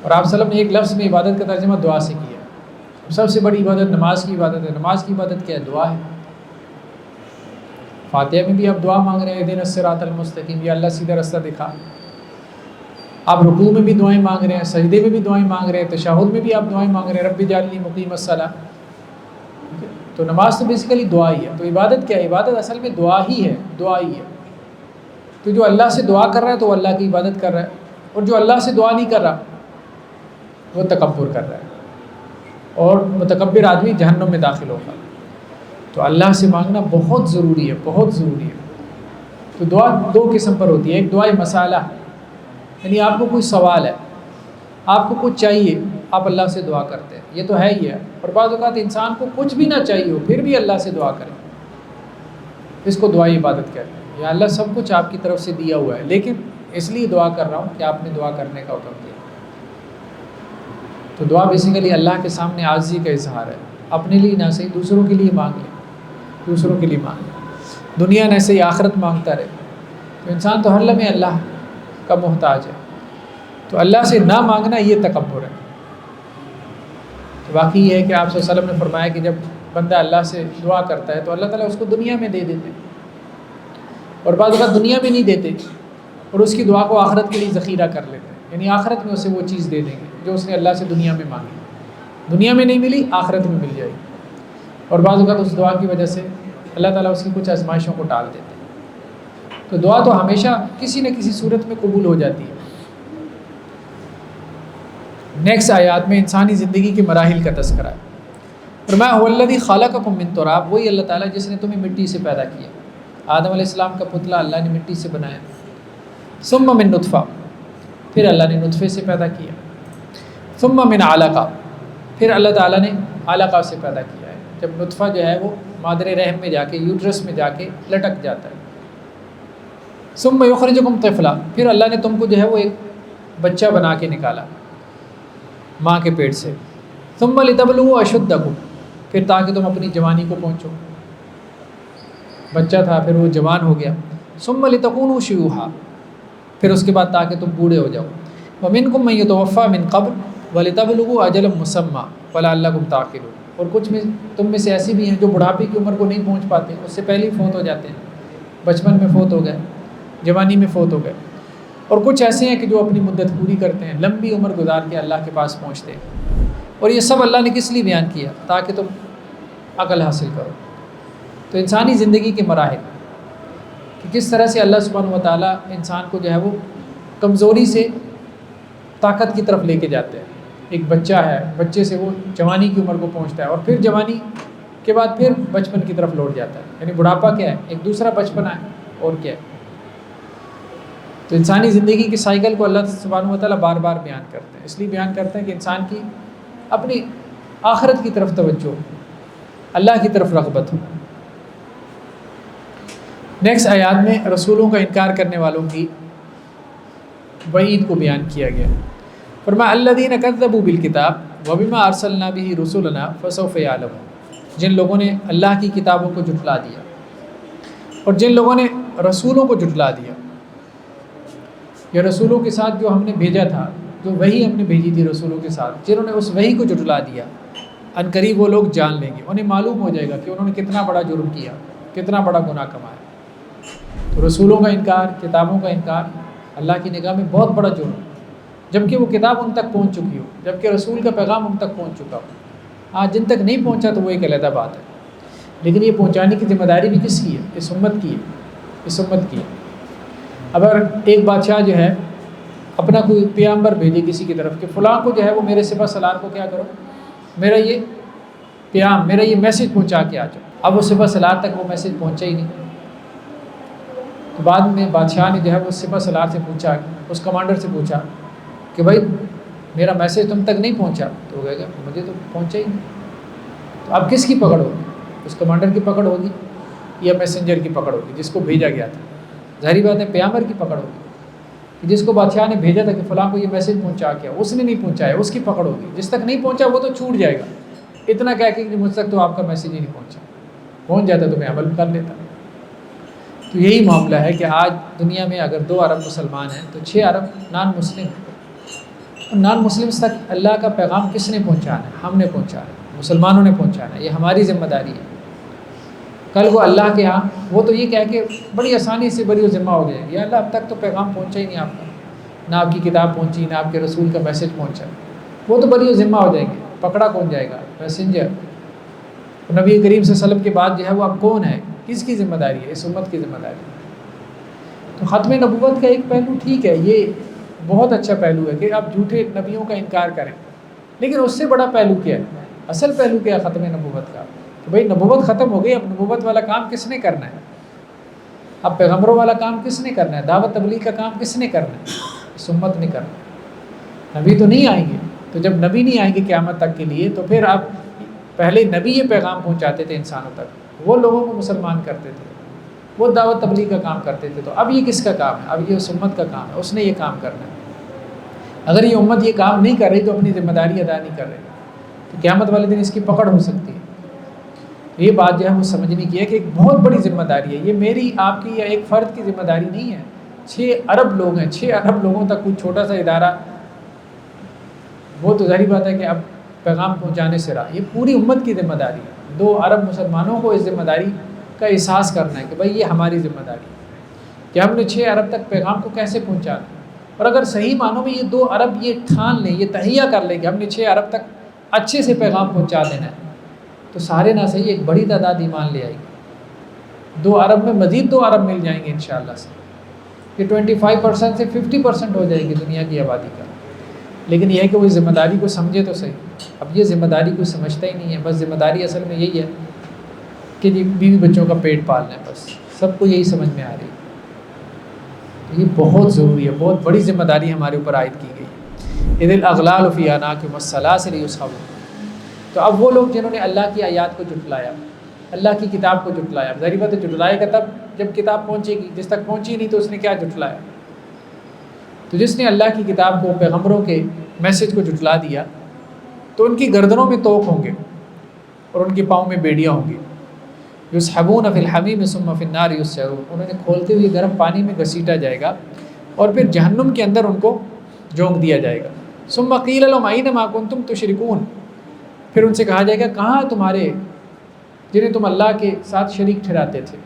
Speaker 1: اور آپ صلی اللہ علیہ وسلم نے ایک لفظ میں عبادت کا ترجمہ دعا سے کیا۔ سب سے بڑی عبادت نماز کی عبادت ہے۔ نماز کی عبادت کیا ہے؟ دعا ہے۔ فاتحہ میں بھی آپ دعا مانگ رہے ہیں، اہدنا الصراط المستقیم، یا اللہ سیدھا راستہ دکھا۔ آپ رکوع میں بھی دعائیں مانگ رہے ہیں، سجدے میں بھی دعائیں مانگ رہے ہیں، تشہد میں بھی آپ دعائیں مانگ رہے ہیں، رب اجعلنی مقیم الصلاۃ۔ تو نماز تو بیسیکلی دعا ہی ہے۔ تو عبادت کیا ہے؟ عبادت اصل میں دعا ہی ہے، دعا ہی ہے۔ تو جو اللہ سے دعا کر رہا ہے تو وہ اللہ کی عبادت کر رہا ہے، اور جو اللہ سے دعا نہیں کر رہا وہ تکبر کر رہا ہے، اور متکبر آدمی جہنم میں داخل ہوگا۔ تو اللہ سے مانگنا بہت ضروری ہے، بہت ضروری ہے۔ تو دعا دو قسم پر ہوتی ہے، ایک دعائے مسالہ، یعنی آپ کو کوئی سوال ہے، آپ کو کچھ چاہیے، آپ اللہ سے دعا کرتے ہیں، یہ تو ہے ہی ہے۔ اور بعض اوقات انسان کو کچھ بھی نہ چاہیے ہو پھر بھی اللہ سے دعا کرے، اس کو دعائی عبادت کہتے ہیں۔ یا اللہ سب کچھ آپ کی طرف سے دیا ہوا ہے، لیکن اس لیے دعا کر رہا ہوں کہ آپ نے دعا کرنے کا حکم دیا۔ تو دعا بیسیکلی اللہ کے سامنے عاجزی کا اظہار ہے، اپنے لیے نہ صحیح دوسروں کے لیے مانگ لیں، دوسروں کے لیے مانگ لیں، دنیا نہ صحیح آخرت مانگتا رہے۔ تو انسان تو ہر لمحے اللہ کا محتاج ہے، تو اللہ سے نہ مانگنا یہ تکبر ہے۔ تو باقی یہ ہے کہ آپ صلی اللہ علیہ وسلم نے فرمایا کہ جب بندہ اللہ سے دعا کرتا ہے تو اللہ تعالیٰ اس کو دنیا میں دے دیتے، اور بعض اوقات دنیا میں نہیں دیتے اور اس کی دعا کو آخرت کے لیے ذخیرہ کر لیتے ہیں، یعنی آخرت میں اسے وہ چیز دے دیں گے جو اس نے اللہ سے دنیا میں مانگی، دنیا میں نہیں ملی آخرت میں مل جائے گی۔ اور بعض اوقات اس دعا کی وجہ سے اللہ تعالیٰ اس کی کچھ آزمائشوں کو ٹال دیتے ہیں۔ تو دعا تو ہمیشہ کسی نہ کسی صورت میں قبول ہو جاتی ہے۔ نیکسٹ آیات میں انسانی زندگی کے مراحل کا تذکرہ ہے۔ فرمایا هو الذی خلقکم من تراب، وہی اللہ تعالیٰ جس نے تمہیں مٹی سے پیدا کیا۔ آدم علیہ السلام کا پتلا اللہ نے مٹی سے بنایا۔ ثم من نطفہ، پھر اللہ نے نطفے سے پیدا کیا۔ ثم من علقہ، پھر اللہ تعالیٰ نے علقہ سے پیدا کیا ہے، جب نطفہ جو ہے وہ مادر رحم میں جا کے یوٹرس میں جا کے لٹک جاتا ہے۔ ثم یخرجکم طفلا، پھر اللہ نے تم کو جو ہے وہ ایک بچہ بنا کے نکالا ماں کے پیٹ سے۔ ثم لتبلغوا اشدکم، پھر تاکہ تم اپنی جوانی کو پہنچو، بچہ تھا پھر وہ جوان ہو گیا۔ ثم لتکونوا شیوخا، پھر اس کے بعد تاکہ تم بوڑھے ہو جاؤ۔ ومنکم من یتوفی من قبل، وَلِتَبْلُغُوا أَجَلًا مُّسَمًّى وَلَعَلَّكُمْ تَعْقِلُونَ۔ اور کچھ میں تم میں سے ایسی بھی ہیں جو بڑھاپے کی عمر کو نہیں پہنچ پاتے، اس سے پہلے ہی فوت ہو جاتے ہیں، بچپن میں فوت ہو گئے، جوانی میں فوت ہو گئے۔ اور کچھ ایسے ہیں کہ جو اپنی مدت پوری کرتے ہیں، لمبی عمر گزار کے اللہ کے پاس پہنچتے ہیں۔ اور یہ سب اللہ نے کس لیے بیان کیا؟ تاکہ تم عقل حاصل کرو۔ تو انسانی زندگی کے مراحل کہ کس طرح سے اللہ سبحانہ و تعالیٰ انسان کو جو ہے وہ کمزوری سے طاقت کی طرف لے کے جاتے ہیں۔ ایک بچہ ہے، بچے سے وہ جوانی کی عمر کو پہنچتا ہے، اور پھر جوانی کے بعد پھر بچپن کی طرف لوٹ جاتا ہے۔ یعنی بڑھاپا کیا ہے؟ ایک دوسرا بچپن ہے، اور کیا ہے؟ تو انسانی زندگی کے سائیکل کو اللہ سبحانہ و تعالیٰ بار بار بیان کرتے ہیں، اس لیے بیان کرتے ہیں کہ انسان کی اپنی آخرت کی طرف توجہ ہو، اللہ کی طرف رغبت ہو۔ نیکسٹ آیات میں رسولوں کا انکار کرنے والوں کی وعید کو بیان کیا گیا۔ فرمایا الذین کذبوا بالکتاب وبما ارسلنا به رسلنا فسوف یعلمون۔ جن لوگوں نے اللہ کی کتابوں کو جھٹلا دیا اور جن لوگوں نے رسولوں کو جھٹلا دیا، یا رسولوں کے ساتھ جو ہم نے بھیجا تھا، جو وحی ہم نے بھیجی تھی رسولوں کے ساتھ، جنہوں نے اس وحی کو جھٹلا دیا، ان قریب وہ لوگ جان لیں گے، انہیں معلوم ہو جائے گا کہ انہوں نے کتنا بڑا جرم کیا، کتنا بڑا گناہ کمایا۔ تو رسولوں کا انکار، کتابوں کا انکار اللہ کی نگاہ میں بہت بڑا جرم، جبکہ وہ کتاب ان تک پہنچ چکی ہو، جبکہ رسول کا پیغام ان تک پہنچ چکا ہو۔ آج جن تک نہیں پہنچا تو وہ ایک علیحدہ بات ہے، لیکن یہ پہنچانے کی ذمہ داری بھی کس کی ہے؟ اس امت کی ہے، اس امت کی ہے۔ اگر ایک بادشاہ جو ہے اپنا کوئی پیغمبر بھیجے کسی کی طرف کہ فلاں کو جو ہے وہ میرے سپہ سالار کو کیا کرو، میرا یہ پیغام، میرا یہ میسیج پہنچا کے آ جاؤ، اب وہ سپہ سالار تک وہ میسیج پہنچا ہی نہیں۔ تو بعد میں بادشاہ نے جو ہے وہ سپہ سالار سے پوچھا، اس کمانڈر سے پوچھا کہ بھائی میرا میسیج تم تک نہیں پہنچا، تو وہ کہے گا مجھے تو پہنچا ہی نہیں۔ تو اب کس کی پکڑ ہوگی؟ اس کمانڈر کی پکڑ ہوگی یا میسنجر کی پکڑ ہوگی جس کو بھیجا گیا تھا؟ ظاہری بات ہے پیغمبر کی پکڑ ہوگی، جس کو بادشاہ نے بھیجا تھا کہ فلاں کو یہ میسیج پہنچا کے اس نے نہیں پہنچایا، اس کی پکڑ ہوگی۔ جس تک نہیں پہنچا وہ تو چھوٹ جائے گا، اتنا کہہ کے کہ مجھ تک تو آپ کا میسیج ہی نہیں پہنچا، پہنچ جاتا تو میں عمل کر لیتا۔ تو یہی معاملہ ہے کہ آج دنیا میں اگر 2 ارب مسلمان ہیں تو 6 ارب نان مسلم ہیں۔ نان مسلمس تک اللہ کا پیغام کس نے پہنچانا ہے؟ ہم نے پہنچانا ہے، مسلمانوں نے پہنچانا ہے، یہ ہماری ذمہ داری ہے۔ کل کو اللہ کے ہاں وہ تو یہ کہہ کے بڑی آسانی سے بری ذمہ ہو جائے گی، اللہ اب تک تو پیغام پہنچا ہی نہیں آپ کا، نہ آپ کی کتاب پہنچی، نہ آپ کے رسول کا میسج پہنچا، وہ تو بری ذمہ ہو جائیں گے، پکڑا کون جائے گا؟ میسنجر۔ نبی کریم صلی اللہ علیہ وسلم کے بعد جو ہے وہ اب کون ہے؟ کس کی ذمہ داری ہے؟ اس امت کی ذمہ داری ہے۔ تو ختم نبوت کا ایک پہلو ٹھیک ہے، یہ بہت اچھا پہلو ہے کہ آپ جھوٹے نبیوں کا انکار کریں، لیکن اس سے بڑا پہلو کیا ہے؟ اصل پہلو کیا ہے ختم نبوت کا؟ کہ بھائی نبوت ختم ہو گئی، اب نبوت والا کام کس نے کرنا ہے؟ اب پیغمبروں والا کام کس نے کرنا ہے؟ دعوت تبلیغ کا کام کس نے کرنا ہے؟ اس امت نے کرنا ہے۔ نبی تو نہیں آئیں گے، تو جب نبی نہیں آئیں گے قیامت تک کے لیے، تو پھر اب پہلے نبی یہ پیغام پہنچاتے تھے انسانوں تک، وہ لوگوں کو مسلمان کرتے تھے، وہ دعوت تبلیغ کا کام کرتے تھے، تو اب یہ کس کا کام ہے؟ اب یہ اس امت کا کام ہے، اس نے یہ کام کرنا ہے۔ اگر یہ امت یہ کام نہیں کر رہی تو اپنی ذمہ داری ادا نہیں کر رہی، تو قیامت والے دن اس کی پکڑ ہو سکتی ہے۔ یہ بات جو ہے وہ سمجھنے کی ہے کہ ایک بہت بڑی ذمہ داری ہے، یہ میری آپ کی یا ایک فرد کی ذمہ داری نہیں ہے۔ 6 ارب لوگ ہیں، 6 ارب لوگوں تک کوئی چھوٹا سا ادارہ، وہ تو ظاہری بات ہے کہ اب پیغام پہنچانے سے رہا، یہ پوری امت کی ذمہ داری ہے۔ 2 ارب مسلمانوں کو اس ذمہ داری کا احساس کرنا ہے کہ بھائی یہ ہماری ذمہ داری ہے کہ ہم نے 6 ارب تک پیغام کو کیسے پہنچانا ہے۔ اور اگر صحیح معنوں میں یہ 2 ارب یہ ٹھان لیں، یہ تہیہ کر لیں کہ ہم نے 6 ارب تک اچھے سے پیغام پہنچا دینا ہے، تو سارے نہ صحیح ایک بڑی تعداد ایمان لے آئے گی۔ 2 ارب میں مزید 2 ارب مل جائیں گے انشاءاللہ سے، کہ 25% سے 50% ہو جائے گی دنیا کی آبادی کا۔ لیکن یہ ہے کہ وہ ذمہ داری کو سمجھے تو صحیح۔ اب یہ ذمہ داری کوئی سمجھتا ہی نہیں ہے، بس ذمہ داری اصل میں یہی ہے کہ جی بیوی بچوں کا پیٹ پالنا ہے، بس سب کو یہی سمجھ میں آ رہی ہے۔ یہ بہت ضروری ہے، بہت بڑی ذمہ داری ہمارے اوپر عائد کی گئی ہے۔ اذ الاغلال فی اعناقہم والسلاسل یسحبون۔ تو اب وہ لوگ جنہوں نے اللہ کی آیات کو جھٹلایا، اللہ کی کتاب کو جھٹلایا، ظاہر بات ہے جھٹلائے گا تب جب کتاب پہنچے گی، جس تک پہنچی نہیں تو اس نے کیا جھٹلایا؟ تو جس نے اللہ کی کتاب کو، پیغمبروں کے میسج کو جھٹلا دیا تو ان کی گردنوں میں توق ہوں گے اور ان کے پاؤں میں بیڑیاں ہوں گی۔ یسحبون فی الحمیم ثم فی النار یسجرون، انہیں کھولتے ہوئے گرم پانی میں گھسیٹا جائے گا اور پھر جہنم کے اندر ان کو جھونک دیا جائے گا۔ ثم قیل لهم این ما کنتم تشرکون، پھر ان سے کہا جائے گا کہاں تمہارے جنہیں تم اللہ کے ساتھ شریک ٹھہراتے تھے،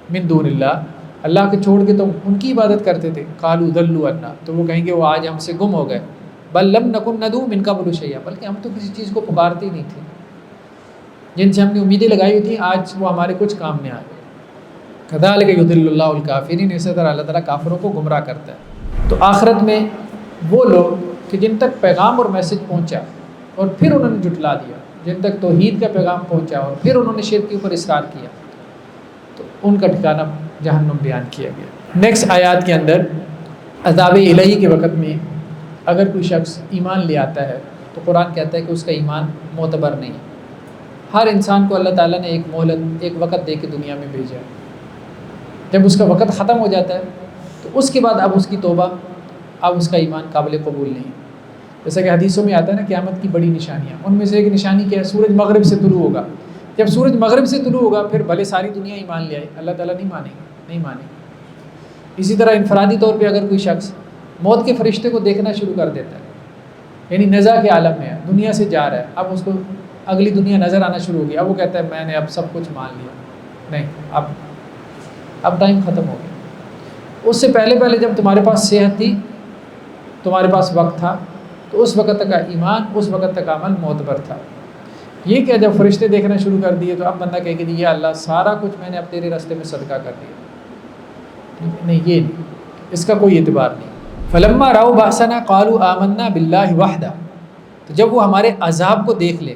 Speaker 1: من دون اللہ، اللہ کے چھوڑ کے تم ان کی عبادت کرتے تھے، قالوا ضلوا عنا، تو وہ کہیں گے وہ آج ہم سے گم ہو گئے، بل لم نکن ندعو من قبل شیئا، بلکہ ہم تو کسی چیز کو پکارتے ہی نہیں تھے، جن سے ہم نے امیدیں لگائی ہوئی تھیں آج وہ ہمارے کچھ کام میں آئے۔ کذالک یضل اللہ الکافرین، اسی طرح اللہ تعالیٰ کافروں کو گمراہ کرتا ہے۔ تو آخرت میں وہ لوگ کہ جن تک پیغام اور میسج پہنچا اور پھر انہوں نے جھٹلا دیا، جن تک توحید کا پیغام پہنچا اور پھر انہوں نے شرک کے اوپر اصرار کیا، تو ان کا ٹھکانہ جہنم بیان کیا گیا۔ نیکسٹ آیات کے اندر عذاب الہی کے وقت میں اگر کوئی شخص ایمان لے آتا ہے تو قرآن کہتا ہے کہ اس کا ایمان معتبر نہیں ہے۔ ہر انسان کو اللہ تعالیٰ نے ایک مہلت، ایک وقت دے کے دنیا میں بھیجا ہے، جب اس کا وقت ختم ہو جاتا ہے تو اس کے بعد اب اس کی توبہ، اب اس کا ایمان قابل قبول نہیں۔ جیسا کہ حدیثوں میں آتا ہے نا قیامت کی بڑی نشانیاں، ان میں سے ایک نشانی کیا ہے؟ سورج مغرب سے طلوع ہوگا۔ جب سورج مغرب سے طلوع ہوگا پھر بھلے ساری دنیا ایمان لے آئے، اللہ تعالیٰ نہیں مانے گا، نہیں مانے گا۔ اسی طرح انفرادی طور پہ اگر کوئی شخص موت کے فرشتے کو دیکھنا شروع کر دیتا ہے، یعنی نزا کے عالم میں ہے، دنیا سے جا رہا ہے، اب اس کو اگلی دنیا نظر آنا شروع ہو گئی، اب وہ کہتا ہے میں نے اب سب کچھ مان لیا، نہیں، اب ٹائم ختم ہو گیا۔ اس سے پہلے جب تمہارے پاس صحت تھی، تمہارے پاس وقت تھا، تو اس وقت تک کا ایمان، اس وقت تک عمل معتبر تھا۔ یہ کہ جب فرشتے دیکھنا شروع کر دیے تو اب بندہ کہے کہ یا اللہ سارا کچھ میں نے اب تیرے راستے میں صدقہ کر دیا، نہیں، یہ نہیں، اس کا کوئی اعتبار نہیں۔ فلما راؤ باسنا قالوا آمنا باللہ وحدہ، تو جب وہ ہمارے عذاب کو دیکھ لے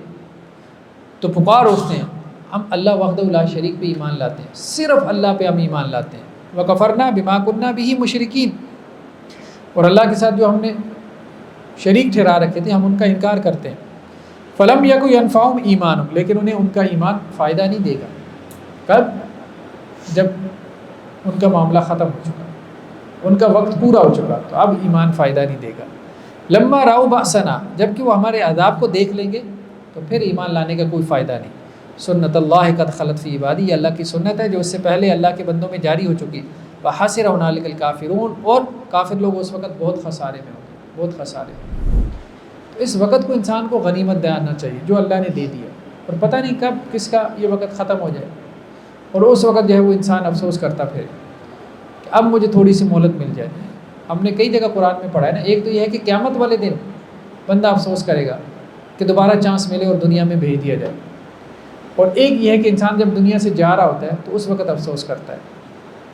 Speaker 1: تو پکار اٹھتے ہیں ہم اللہ وحدہ لا شریک پہ ایمان لاتے ہیں، صرف اللہ پہ ہم ایمان لاتے ہیں، وکفرنا بما کنا بہ مشرکین، اور اللہ کے ساتھ جو ہم نے شریک ٹھہرا رکھے تھے ہم ان کا انکار کرتے ہیں۔ فلم یک ینفعہم ایمانہم، لیکن انہیں ان کا ایمان فائدہ نہیں دے گا۔ کب؟ جب ان کا معاملہ ختم ہو چکا، ان کا وقت پورا ہو چکا، تو اب ایمان فائدہ نہیں دے گا۔ لما راؤ باسنا، جب کہ وہ ہمارے عذاب کو دیکھ لیں گے تو پھر ایمان لانے کا کوئی فائدہ نہیں۔ سنت اللہ قد خلت فی عبادی، یہ اللہ کی سنت ہے جو اس سے پہلے اللہ کے بندوں میں جاری ہو چکی۔ وحسر ہنالک الکافرون، اور کافر لوگ اس وقت بہت خسارے میں ہوں گے، بہت خسارے میں۔ تو اس وقت کو انسان کو غنیمت دینا چاہیے جو اللہ نے دے دیا، اور پتہ نہیں کب کس کا یہ وقت ختم ہو جائے، اور اس وقت جو ہے وہ انسان افسوس کرتا پھر کہ اب مجھے تھوڑی سی مہلت مل جائے۔ ہم نے کئی جگہ قرآن میں پڑھا ہے نا، ایک تو یہ ہے کہ قیامت والے دن بندہ افسوس کرے گا کہ دوبارہ چانس ملے اور دنیا میں بھیج دیا جائے، اور ایک یہ ہے کہ انسان جب دنیا سے جا رہا ہوتا ہے تو اس وقت افسوس کرتا ہے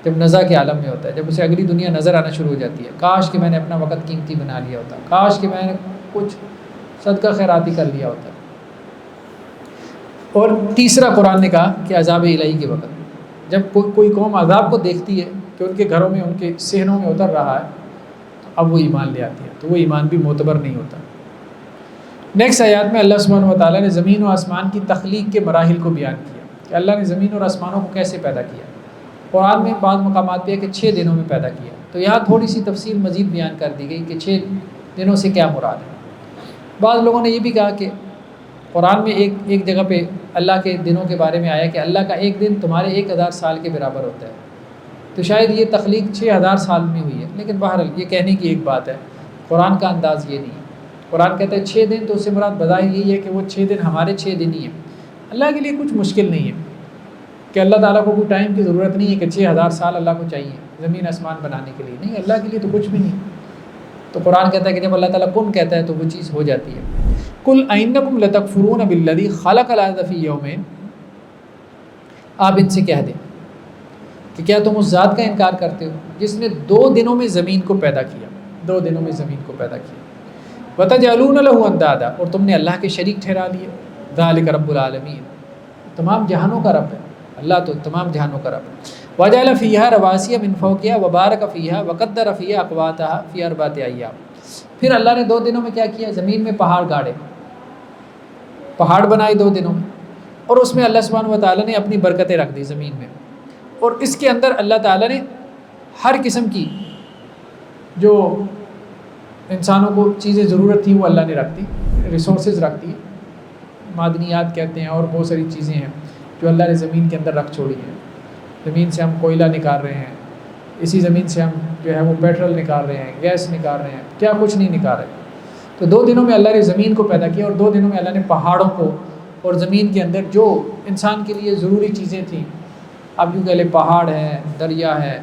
Speaker 1: جب نزا کے عالم میں ہوتا ہے، جب اسے اگلی دنیا نظر آنا شروع ہو جاتی ہے، کاش کہ میں نے اپنا وقت قیمتی بنا لیا ہوتا، کاش کہ میں نے کچھ صدقہ خیراتی کر لیا ہوتا۔ اور تیسرا قرآن نے کہا کہ عذاب الہی کے وقت جب کوئی قوم عذاب کو دیکھتی ہے کہ ان کے گھروں میں، ان کے صحنوں میں اتر رہا ہے، تو اب وہ ایمان لے آتی ہے، تو وہ ایمان بھی معتبر نہیں ہوتا۔ نیکسٹ آیات میں اللہ سبحانہ و تعالیٰ نے زمین و آسمان کی تخلیق کے مراحل کو بیان کیا کہ اللہ نے زمین اور آسمانوں کو کیسے پیدا کیا۔ قرآن میں بعض مقامات پہ ہے کہ 6 دنوں میں پیدا کیا، تو یہاں تھوڑی سی تفصیل مزید بیان کر دی گئی کہ 6 دنوں سے کیا مراد ہے۔ بعض لوگوں نے یہ بھی کہا کہ قرآن میں ایک جگہ پہ اللہ کے دنوں کے بارے میں آیا کہ اللہ کا ایک دن تمہارے 1000 سال کے برابر ہوتا ہے، تو شاید یہ تخلیق 6000 سال میں ہوئی ہے، لیکن بہرحال یہ کہنے کی ایک بات ہے، قرآن کا انداز یہ نہیں ہے۔ قرآن کہتا ہے 6 دن، تو اس سے مراد بظاہر یہی ہے کہ وہ 6 دن ہمارے 6 دن ہی ہیں۔ اللہ کے لیے کچھ مشکل نہیں ہے کہ اللہ تعالیٰ کو کوئی ٹائم کی ضرورت نہیں ہے کہ 6000 سال اللہ کو چاہیے زمین آسمان بنانے کے لیے، نہیں، اللہ کے لیے تو کچھ بھی نہیں۔ تو قرآن کہتا ہے کہ جب اللہ تعالیٰ کن کہتا ہے تو وہ چیز ہو جاتی ہے۔ قل ائنکم لتکفرون بالذی خلق الارض فی یومین، آپ ان سے کہہ دیں کہ کیا تم اس ذات کا انکار کرتے ہو جس نے 2 دنوں میں زمین کو پیدا کیا، 2 دنوں میں زمین کو پیدا کیا، وتجعلون له اندادا، اور تم نے اللہ کے شریک ٹھہرا لیے، ذالک رب العالمین، تمام جہانوں کا رب ہے اللہ، تو تمام جہانوں کا رب ہے۔ وجعل فیہا رواسی من فوقہا وبارک فیہا وقدر فیہا اقواتہا فی 4 ایام، پھر اللہ نے 2 دنوں میں کیا کیا؟ زمین میں پہاڑ گاڑے، پہاڑ بنائے 2 دنوں میں، اور اس میں اللہ سبحانہ و تعالیٰ نے اپنی برکتیں رکھ دی زمین میں، اور اس کے اندر اللہ تعالیٰ نے ہر قسم کی جو انسانوں کو چیزیں ضرورت تھی وہ اللہ نے رکھ دی، ریسورسز رکھ دی، معدنیات کہتے ہیں اور بہت ساری چیزیں ہیں جو اللہ نے زمین کے اندر رکھ چھوڑی ہیں۔ زمین سے ہم کوئلہ نکال رہے ہیں، اسی زمین سے ہم جو ہے وہ پیٹرول نکال رہے ہیں، گیس نکال رہے ہیں، کیا کچھ نہیں نکال رہے۔ تو 2 دنوں میں اللہ نے زمین کو پیدا کیا، اور 2 دنوں میں اللہ نے پہاڑوں کو اور زمین کے اندر جو انسان کے لیے ضروری چیزیں تھیں، آپ یوں کہہ لیں پہاڑ ہے، دریا ہے،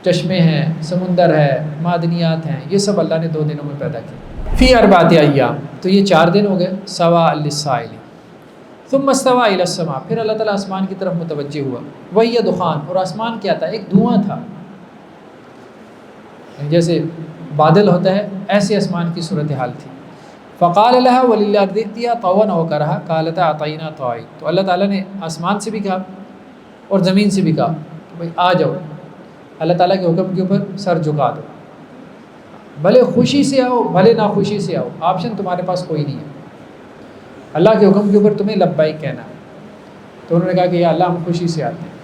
Speaker 1: چشمے ہیں، سمندر ہے، معدنیات ہیں، یہ سب اللہ نے 2 دنوں میں پیدا کی۔ فی اربعۃ ایام، تو یہ 4 دن ہو گئے، سواء للسائل۔ ثم استوى الى السماء، پھر اللہ تعالیٰ آسمان کی طرف متوجہ ہوا، وہی دخان، اور آسمان کیا تھا؟ ایک دھواں تھا، جیسے بادل ہوتا ہے ایسے آسمان کی صورتحال تھی۔ فقال لها وللارض ائتيا طوعا او كرها قالتا اطعنا طاعين، تو اللہ تعالیٰ نے آسمان سے بھی کہا اور زمین سے بھی کہا کہ بھائی آ جاؤ، اللہ تعالیٰ کے حکم کے اوپر سر جھکا دو، بھلے خوشی سے آؤ بھلے ناخوشی سے آؤ، آپشن تمہارے پاس کوئی نہیں ہے، اللہ کے حکم کے اوپر تمہیں لبیک کہنا ہے۔ تو انہوں نے کہا کہ یا اللہ ہم خوشی سے آتے ہیں،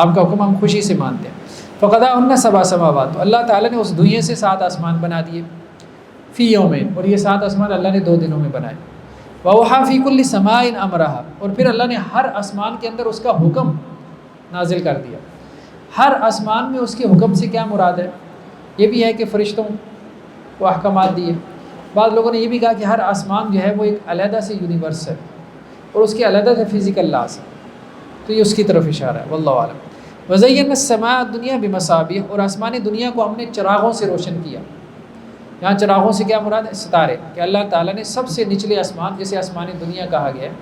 Speaker 1: آپ کا حکم ہم خوشی سے مانتے ہیں۔ فقضاهن 7 سماوات، تو اللہ تعالیٰ نے اس دنیا سے 7 آسمان بنا دیے، فی یومین، اور یہ 7 آسمان اللہ نے 2 دنوں میں بنائے۔ وَأَوْحَىٰ فِي كُلِّ سَمَاءٍ أَمْرَهَا، اور پھر اللہ نے ہر آسمان کے اندر اس کا حکم نازل کر دیا۔ ہر آسمان میں اس کے حکم سے کیا مراد ہے؟ یہ بھی ہے کہ فرشتوں کو احکامات دیے، بعض لوگوں نے یہ بھی کہا کہ ہر آسمان جو ہے وہ ایک علیحدہ سے یونیورس ہے اور اس کے علیحدہ سے فزیکل لاز ہے، تو یہ اس کی طرف اشارہ ہے، واللہ اعلم۔ وَزَيَّنَّا السَّمَاءَ الدُّنْيَا بِمَصَابِيحَ، اور آسمان دنیا کو ہم نے چراغوں سے روشن کیا۔ یہاں چراغوں سے کیا مراد ہے؟ ستارے، کہ اللہ تعالیٰ نے سب سے نچلے آسمان، جسے آسمان دنیا کہا گیا ہے،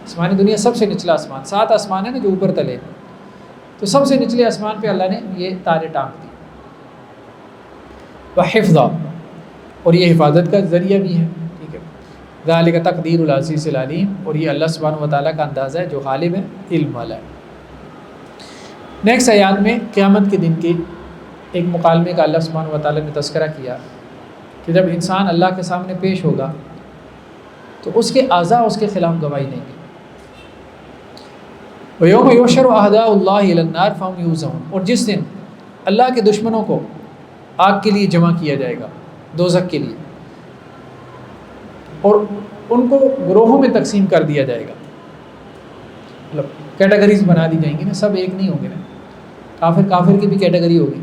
Speaker 1: آسمان دنیا سب سے نچلا آسمان، 7 آسمان ہیں نا جو اوپر تلے، تو سب سے نچلے آسمان پہ اللہ نے یہ تارے ٹانگ دی۔ وحفظا، اور یہ حفاظت کا ذریعہ بھی ہے، ٹھیک ہے۔ ذالک تقدیر العزیز العلیم، اور یہ اللہ سبحانہ و تعالیٰ کا اندازہ ہے جو غالب ہے، علم والا ہے۔ نیکسٹ آیات میں قیامت کے دن کے ایک مکالمے کا اللہ سبحانہ و تعالیٰ نے تذکرہ کیا کہ جب انسان اللہ کے سامنے پیش ہوگا تو اس کے اعضاء اس کے خلاف گواہی دیں گے۔ وَيَوْمَ يُحْشَرُ أَعْدَاءُ اللَّهِ إِلَى النَّارِ فَهُمْ يُوزَعُونَ، اور جس دن اللہ کے دشمنوں کو آگ کے لیے جمع کیا جائے گا، دوزخ کے لیے، اور ان کو گروہوں میں تقسیم کر دیا جائے گا، مطلب کیٹیگریز بنا دی جائیں گی نا، سب ایک نہیں ہوں گے نا، کافر کی بھی کیٹیگری ہوگی،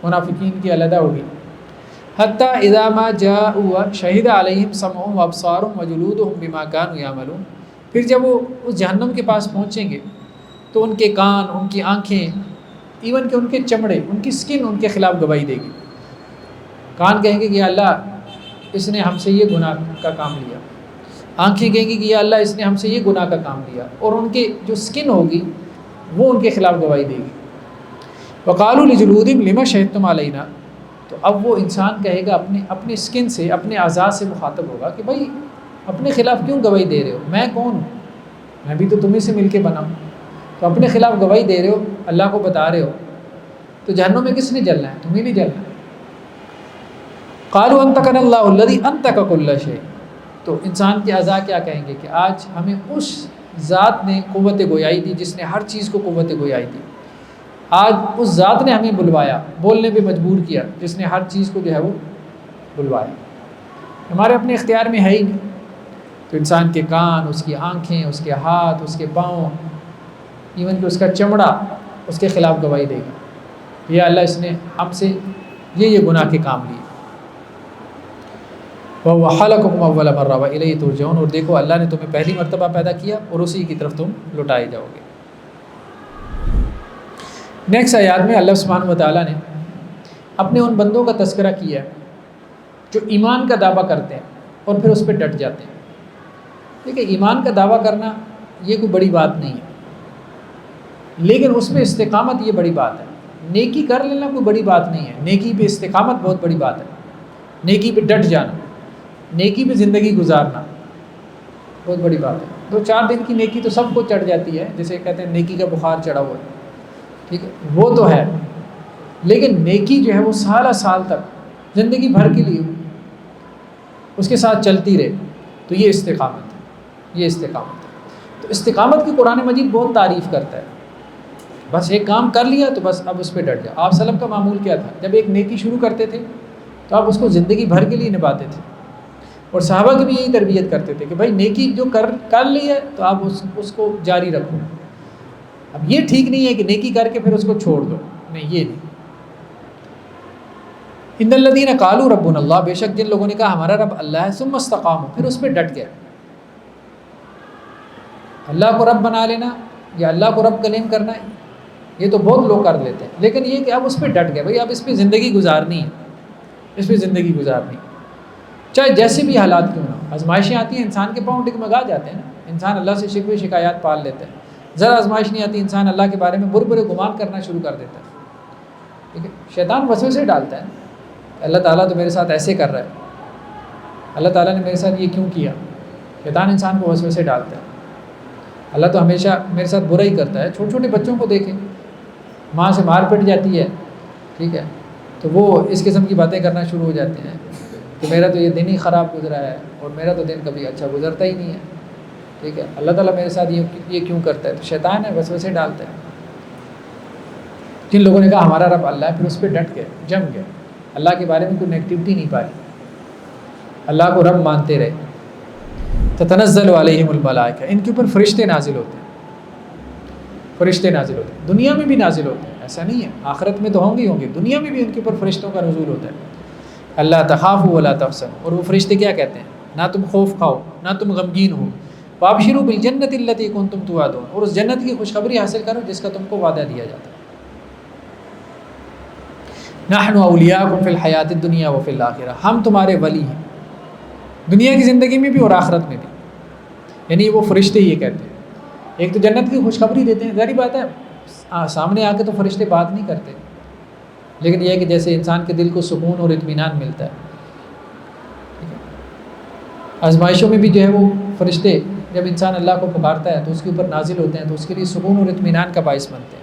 Speaker 1: منافقین کی علیحدہ ہوگی۔ حتیٰ اذا ما جاءوا شہد علیہم سمعهم وابصارهم وجلودهم بما كانوا يعملون، پھر جب وہ اس جہنم کے پاس پہنچیں گے تو ان کے کان، ان کی آنکھیں، ایون کہ ان کے چمڑے، ان کی سکن ان کے خلاف گواہی دے گی۔ کان کہیں گے کہ یا اللہ اس نے ہم سے یہ گناہ کا کام لیا، آنکھیں کہیں گی کہ یا اللہ اس نے ہم سے یہ گناہ کا کام لیا، اور ان کے جو سکن ہوگی وہ ان کے خلاف گواہی دے گی۔ وقالوا لجلودہم لما شہدتم علینا، تو اب وہ انسان کہے گا اپنے سکن سے، اپنے اعضاء سے مخاطب ہوگا کہ بھائی اپنے خلاف کیوں گواہی دے رہے ہو، میں کون ہوں، میں بھی تو تمہیں سے مل کے بنا ہوں، تو اپنے خلاف گواہی دے رہے ہو، اللہ کو بتا رہے ہو، تو جہنم میں کس نے جلنا ہے؟ تمہیں نہیں جلنا ہے۔ قالوا انطقنا اللہ الذی انطق کل شیء، تو انسان کے اعضاء کیا کہیں گے کہ آج ہمیں اس ذات نے قوت گویائی دی جس نے ہر چیز کو قوت گویائی دی، آج اس ذات نے ہمیں بلوایا، بولنے پہ مجبور کیا، جس نے ہر چیز کو جو ہے وہ بلوایا، ہمارے اپنے اختیار میں ہے ہی نہیں۔ تو انسان کے کان، اس کی آنکھیں، اس کے ہاتھ، اس کے پاؤں، ایون کہ اس کا چمڑا اس کے خلاف گواہی دے گا، یا اللہ اس نے ہم سے یہ گناہ کے کام لیے۔ وَهُوَ خَلَقَكُمْ أَوَّلَ مَرَّةٍ وَإِلَيْهِ تُرْجَعُونَ، اور دیکھو اللہ نے تمہیں پہلی مرتبہ پیدا کیا اور اسی کی طرف تم لوٹائے جاؤ گے۔ نیکسٹ آیات میں اللہ سبحانہ و تعالیٰ نے اپنے ان بندوں کا تذکرہ کیا ہے جو ایمان کا دعویٰ کرتے ہیں اور پھر اس پہ ڈٹ جاتے ہیں۔ دیکھیں ایمان کا دعویٰ کرنا یہ کوئی بڑی بات نہیں ہے، لیکن اس میں استقامت یہ بڑی بات ہے۔ نیکی کر لینا کوئی بڑی بات نہیں ہے، نیکی پہ استقامت بہت بڑی بات ہے، نیکی پہ ڈٹ جانا، نیکی پہ زندگی گزارنا بہت بڑی بات ہے۔ 2-4 دن کی نیکی تو سب کو چڑھ جاتی ہے، جیسے کہتے ہیں نیکی کا بخار چڑھا ہوا ہے، ٹھیک ہے، وہ تو ہے، لیکن نیکی جو ہے وہ سال تک زندگی بھر کے لیے اس کے ساتھ چلتی رہے، تو یہ استقامت ہے، یہ استقامت ہے۔ تو استقامت کی قرآن مجید بہت تعریف کرتا ہے، بس ایک کام کر لیا تو بس اب اس پہ ڈٹ جاؤ۔ آپ سلف کا معمول کیا تھا؟ جب ایک نیکی شروع کرتے تھے تو آپ اس کو زندگی بھر کے لیے نبھاتے تھے، اور صحابہ کی بھی یہی تربیت کرتے تھے کہ بھائی نیکی جو کر لی ہے تو آپ اس کو جاری رکھو۔ اب یہ ٹھیک نہیں ہے کہ نیکی کر کے پھر اس کو چھوڑ دو، نہیں، یہ نہیں۔ ان الذین قالوا ربنا اللہ، بے شک جن لوگوں نے کہا ہمارا رب اللہ ہے، ثم استقاموا، پھر اس پہ ڈٹ گئے. اللہ کو رب بنا لینا یا اللہ کو رب کلیم کرنا ہے یہ تو بہت لوگ کر لیتے ہیں، لیکن یہ کہ اب اس پہ ڈٹ گئے، بھائی اب اس پہ زندگی گزارنی ہے، اس پہ زندگی گزارنی چاہے جیسے بھی حالات کیوں نہ ہو. آزمائشیں آتی ہیں انسان کے پاؤں ڈگمگا جاتے ہیں نا، انسان اللہ سے شکوے شکایات پال لیتا ہے. ذرا آزمائش نہیں آتی انسان اللہ کے بارے میں برے برے گمان کرنا شروع کر دیتا ہے. ٹھیک ہے، شیطان وسوسے ڈالتا ہے، اللہ تعالیٰ تو میرے ساتھ ایسے کر رہا ہے، اللہ تعالیٰ نے میرے ساتھ یہ کیوں کیا. شیطان انسان کو وسوسے ڈالتا ہے، اللہ تو ہمیشہ میرے ساتھ برا ہی کرتا ہے. چھوٹے چھوٹے بچوں کو دیکھیں، ماں سے مار پٹ جاتی ہے، ٹھیک ہے، تو وہ اس قسم کی باتیں کرنا شروع ہو جاتے ہیں کہ میرا تو یہ دن ہی خراب گزرا ہے اور میرا تو دن کبھی اچھا گزرتا ہی نہیں ہے. ٹھیک ہے، اللہ تعالیٰ میرے ساتھ یہ کیوں کرتا ہے؟ تو شیطان ہے، وسوسے ڈالتا ہے. جن لوگوں نے کہا ہمارا رب اللہ ہے، پھر اس پہ ڈٹ گئے، جم گئے، اللہ کے بارے میں کوئی نیگیٹیوٹی نہیں پائی، اللہ کو رب مانتے رہے. تتنزل علیہم الملائکہ، ان کے اوپر فرشتے نازل ہوتے ہیں، فرشتے نازل ہوتے ہیں. دنیا میں بھی نازل ہوتے ہیں، ایسا نہیں ہے، آخرت میں تو ہوں گے، دنیا میں بھی ان کے اوپر فرشتوں کا نزول ہوتا ہے. اللہ تخافوا ولا تحزنوا، اور وہ فرشتے کیا کہتے ہیں؟ نہ تم خوف کھاؤ نہ تم غمگین ہو. وابشروا بالجنۃ التی کنتم توعدون، اور اس جنت کی خوشخبری حاصل کرو جس کا تم کو وعدہ دیا جاتا ہے. نحن اولیاءکم فی الحیات الدنیا وفی الآخرہ، ہم تمہارے ولی ہیں دنیا کی زندگی میں بھی اور آخرت میں بھی. یعنی وہ فرشتے یہ کہتے ہیں، ایک تو جنت کی خوشخبری دیتے ہیں. ظاہری بات ہے سامنے آ کے تو فرشتے بات نہیں کرتے، لیکن یہ ہے کہ جیسے انسان کے دل کو سکون اور اطمینان ملتا ہے. ٹھیک ہے، آزمائشوں میں بھی جو ہے وہ فرشتے جب انسان اللہ کو پکارتا ہے تو اس کے اوپر نازل ہوتے ہیں، تو اس کے لیے سکون اور اطمینان کا باعث بنتے ہیں.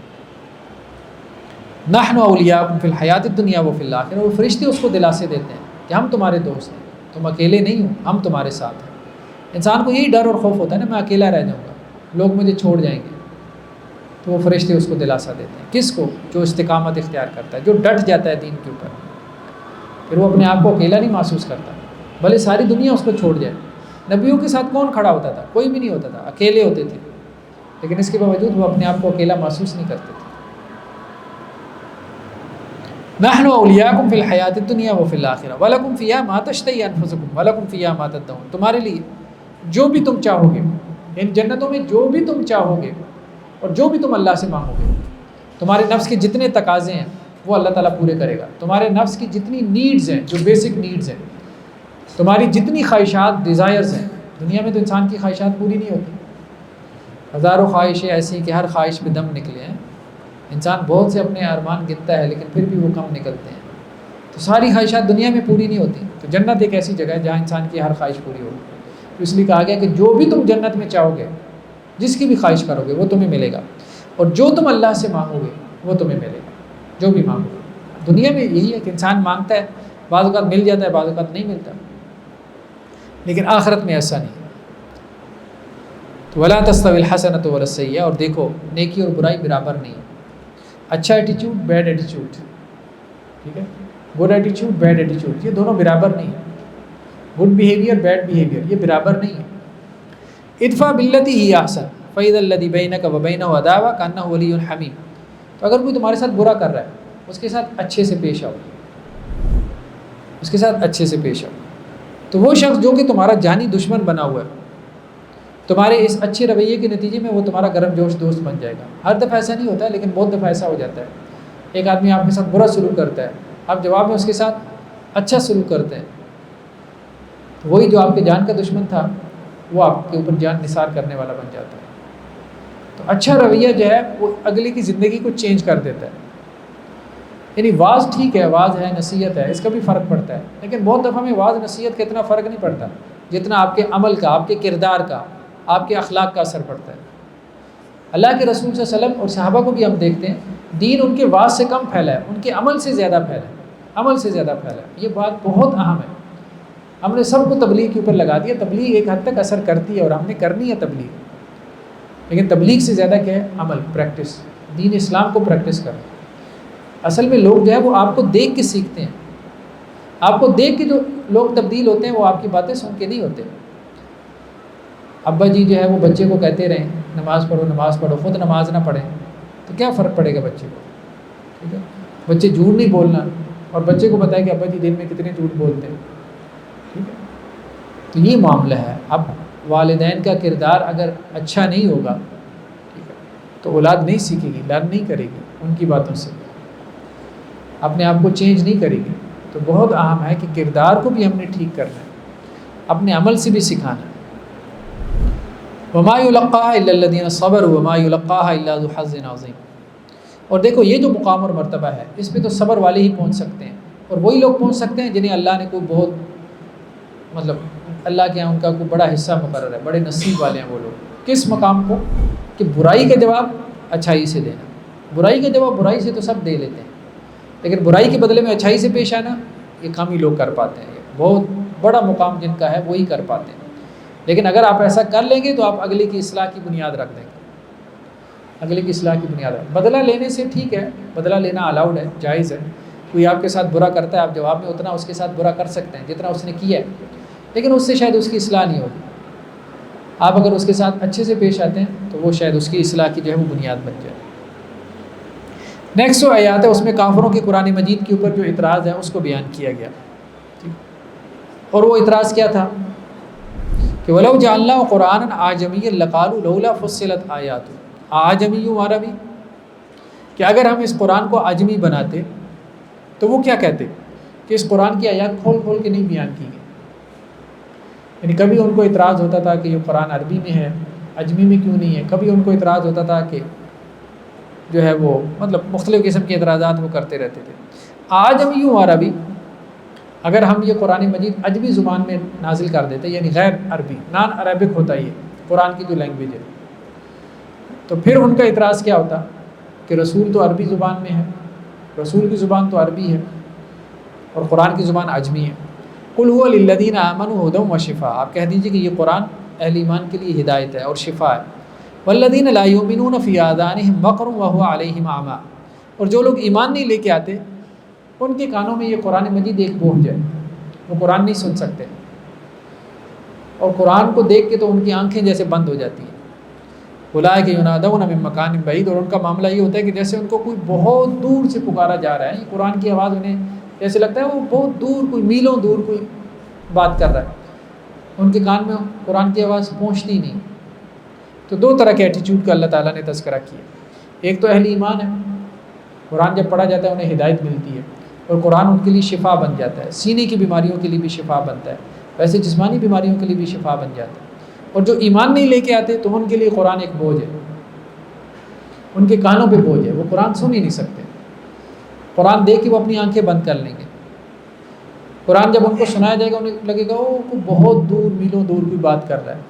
Speaker 1: نحن اولیاءکم فی الحیات الدنیا وفی الآخرہ، وہ فرشتے اس کو دلاسے دیتے ہیں کہ ہم تمہارے دوست ہیں، تم اکیلے نہیں ہو، ہم تمہارے ساتھ ہیں. انسان کو یہی ڈر اور خوف ہوتا ہے نا، میں اکیلا رہ جاؤں گا، لوگ مجھے چھوڑ جائیں گے. تو وہ فرشتے اس کو دلاسا دیتے ہیں. کس کو؟ جو استقامت اختیار کرتا ہے، جو ڈٹ جاتا ہے دین کے اوپر. پھر وہ اپنے آپ کو اکیلا نہیں محسوس کرتا، بھلے ساری دنیا اس کو چھوڑ جائے. نبیوں کے ساتھ کون کھڑا ہوتا تھا؟ کوئی بھی نہیں ہوتا تھا، اکیلے ہوتے تھے، لیکن اس کے باوجود وہ اپنے آپ کو اکیلا محسوس نہیں کرتے تھے. نحن اولیاءکم فی الحیات الدنیا وفی الآخرہ ولکم فیہا ما تشتہی انفسکم ولکم فیہا ما تدعون، تمہارے لیے جو بھی تم چاہو گے، ان جنتوں میں جو بھی تم چاہو گے اور جو بھی تم اللہ سے مانگو گے، تمہارے نفس کے جتنے تقاضے ہیں وہ اللہ تعالیٰ پورے کرے گا. تمہارے نفس کی جتنی نیڈز ہیں، جو بیسک نیڈز ہیں، تمہاری جتنی خواہشات ڈیزائرز ہیں، دنیا میں تو انسان کی خواہشات پوری نہیں ہوتی. ہزاروں خواہشیں ایسی کہ ہر خواہش پہ دم نکلے ہیں. انسان بہت سے اپنے ارمان گنتا ہے لیکن پھر بھی وہ کم نکلتے ہیں. تو ساری خواہشات دنیا میں پوری نہیں ہوتی. تو جنت ایک ایسی جگہ ہے جہاں انسان کی ہر خواہش پوری ہوگی. تو اس لیے کہا گیا کہ جو بھی تم جنت میں چاہو گے، جس کی بھی خواہش کرو گے وہ تمہیں ملے گا، اور جو تم اللہ سے مانگو گے وہ تمہیں ملے گا، جو بھی مانگو گے. دنیا میں یہی ہے کہ انسان مانگتا ہے، بعض اوقات مل جاتا ہے، بعض اوقات نہیں ملتا، لیکن آخرت میں ایسا نہیں. تو ولا تستوی الحسنۃ ولا السیئۃ، اور دیکھو نیکی اور برائی برابر نہیں. اچھا ایٹیچیوڈ، بیڈ ایٹیچیوڈ، ٹھیک ہے، گڈ ایٹیچیوڈ، بیڈ ایٹیچیوڈ، یہ دونوں برابر نہیں ہیں. گڈ بیہیویئر، بیڈ بیہیویئر، یہ برابر نہیں ہے. ادفع باللتی ہی احسن فاذا الذی بینک وبینہ عداوۃ کانہ ولی حمیم. تو اگر کوئی تمہارے ساتھ برا کر رہا ہے، اس کے ساتھ اچھے سے پیش آؤ، اس کے ساتھ اچھے سے پیش آؤ. تو وہ شخص جو کہ تمہارا جانی دشمن بنا ہوا ہے، تمہارے اس اچھے رویے کے نتیجے میں وہ تمہارا گرم جوش دوست بن جائے گا. ہر دفعہ ایسا نہیں ہوتا ہے، لیکن بہت دفعہ ایسا ہو جاتا ہے. ایک آدمی آپ کے ساتھ برا سلوک کرتا ہے، آپ جواب میں اس کے ساتھ اچھا سلوک کرتے ہیں، تو وہی جو آپ کے جان کا دشمن تھا وہ آپ کے اوپر جان نثار کرنے والا بن جاتا ہے. تو اچھا رویہ جو ہے وہ اگلے کی زندگی کو چینج کر دیتا ہے. یعنی واز ٹھیک ہے، واز ہے، نصیحت ہے، اس کا بھی فرق پڑتا ہے، لیکن بہت دفعہ میں واز نصیحت کا اتنا فرق نہیں پڑتا جتنا آپ کے عمل کا، آپ کے کردار کا، آپ کے اخلاق کا اثر پڑتا ہے. اللہ کے رسول صلی اللہ علیہ وسلم اور صحابہ کو بھی ہم دیکھتے ہیں، دین ان کے واز سے کم پھیلا ہے، ان کے عمل سے زیادہ پھیلا ہے، عمل سے زیادہ پھیلا ہے. یہ بات بہت اہم ہے. ہم نے سب کو تبلیغ کے اوپر لگا دیا. تبلیغ ایک حد تک اثر کرتی ہے اور ہم نے کرنی ہے تبلیغ، لیکن تبلیغ سے زیادہ کیا ہے؟ عمل، پریکٹس، دین اسلام کو پریکٹس کرنا. اصل میں لوگ جو ہے وہ آپ کو دیکھ کے سیکھتے ہیں. آپ کو دیکھ کے جو لوگ تبدیل ہوتے ہیں وہ آپ کی باتیں سن کے نہیں ہوتے. ابا جی جو ہے وہ بچے کو کہتے رہیں نماز پڑھو نماز پڑھو، خود نماز نہ پڑھیں تو کیا فرق پڑے گا بچے کو؟ ٹھیک ہے، بچے جھوٹ نہیں بولنا، اور بچے کو بتائے کہ ابا جی دن میں کتنے جھوٹ بولتے ہیں. ٹھیک ہے. تو یہ معاملہ ہے. اب والدین کا کردار اگر اچھا نہیں ہوگا تو اولاد نہیں سیکھے گی، لرن نہیں کرے گی ان کی باتوں سے، اپنے آپ کو چینج نہیں کرے گی. تو بہت اہم ہے کہ کردار کو بھی ہم نے ٹھیک کرنا ہے، اپنے عمل سے بھی سکھانا ہے. وما يلقاها الا الذين صبروا وما يلقاها الا ذو حظ عظیم. اور دیکھو یہ جو مقام اور مرتبہ ہے اس پہ تو صبر والے ہی پہنچ سکتے ہیں، اور وہی لوگ پہنچ سکتے ہیں جنہیں اللہ نے کوئی بہت اللہ کے یہاں ان کا کوئی بڑا حصہ مقرر ہے، بڑے نصیب والے ہیں وہ لوگ. کس مقام کو؟ کہ برائی کا جواب اچھائی سے دینا. برائی کا جواب برائی سے تو سب دے لیتے ہیں، لیکن برائی کے بدلے میں اچھائی سے پیش آنا یہ کم ہی لوگ کر پاتے ہیں. یہ بہت بڑا مقام جن کا ہے وہی کر پاتے ہیں. لیکن اگر آپ ایسا کر لیں گے تو آپ اگلے کی اصلاح کی بنیاد رکھ دیں گے. اگلے کی اصلاح کی بنیاد ہے. بدلہ لینے سے ٹھیک ہے، بدلہ لینا الاؤڈ ہے، جائز ہے. کوئی آپ کے ساتھ برا کرتا ہے، آپ جواب میں اتنا اس کے ساتھ برا کر سکتے ہیں جتنا اس نے کیا ہے، لیکن اس سے شاید اس کی اصلاح نہیں ہوگی. آپ اگر اس کے ساتھ اچھے سے پیش آتے ہیں تو وہ شاید اس کی اصلاح کی جو ہے وہ بنیاد بن جائے. نیکسٹ جو آیات ہے اس میں کافروں کے قرآن مجید کے اوپر جو اعتراض ہے اس کو بیان کیا گیا. اور وہ اعتراض کیا تھا کہ وَلَوْ جَعَلْنَاهُ قُرْآنًا أَعْجَمِيًّا لَقَالُوا لَوْلَا فُصِّلَتْ آيَاتُهُ أَعْجَمِيٌّ وَعَرَبِيٌّ. کہ اگر ہم اس قرآن کو اعجمی بناتے تو وہ کیا کہتے کہ اس قرآن کی آیات کھول کھول کے نہیں بیان کی گئی. یعنی کبھی ان کو اعتراض ہوتا تھا کہ یہ قرآن عربی میں ہے، اعجمی میں کیوں نہیں ہے. کبھی ان کو اعتراض ہوتا تھا کہ جو ہے وہ مختلف قسم کے اعتراضات وہ کرتے رہتے تھے. اعجمی و عربی، اگر ہم یہ قرآن مجید عجمی زبان میں نازل کر دیتے، یعنی غیر عربی، نان عربک ہوتا ہے یہ قرآن کی جو لینگویج ہے، تو پھر ان کا اعتراض کیا ہوتا کہ رسول تو عربی زبان میں ہے، رسول کی زبان تو عربی ہے اور قرآن کی زبان عجمی ہے. قل هو للذین آمنوا ھدی وشفاء، آپ کہہ دیجئے کہ یہ قرآن اہل ایمان کے لیے ہدایت ہے اور شفا ہے. والذین لا یؤمنون فی آذانہم وقر وہو علیہم اعمی، اور جو لوگ ایمان نہیں لے کے آتے ان کے کانوں میں یہ قرآن مجید ایک بوجھ ہے، وہ قرآن نہیں سن سکتے، اور قرآن کو دیکھ کے تو ان کی آنکھیں جیسے بند ہو جاتی ہیں. اولئک ینادون من مکان بعید، اور ان کا معاملہ یہ ہوتا ہے کہ جیسے ان کو کوئی بہت دور سے پکارا جا رہا ہے. یہ قرآن کی آواز انہیں جیسے لگتا ہے وہ بہت دور، کوئی میلوں دور کوئی بات کر رہا ہے، ان کے کان میں قرآن کی آواز پہنچتی نہیں. تو دو طرح کے ایٹیچیوڈ کا اللہ تعالیٰ نے تذکرہ کیا. ایک تو اہل ایمان ہے، قرآن جب پڑھا جاتا ہے انہیں ہدایت ملتی ہے اور قرآن ان کے لیے شفا بن جاتا ہے. سینے کی بیماریوں کے لیے بھی شفا بنتا ہے، ویسے جسمانی بیماریوں کے لیے بھی شفا بن جاتا ہے. اور جو ایمان نہیں لے کے آتے تو ان کے لیے قرآن ایک بوجھ ہے، ان کے کانوں پہ بوجھ ہے، وہ قرآن سن ہی نہیں سکتے. قرآن دیکھ کے وہ اپنی آنکھیں بند کر لیں گے. قرآن جب ان کو سنایا جائے گا انہیں لگے گا وہ بہت دور، میلوں دور کی بات کر رہا ہے.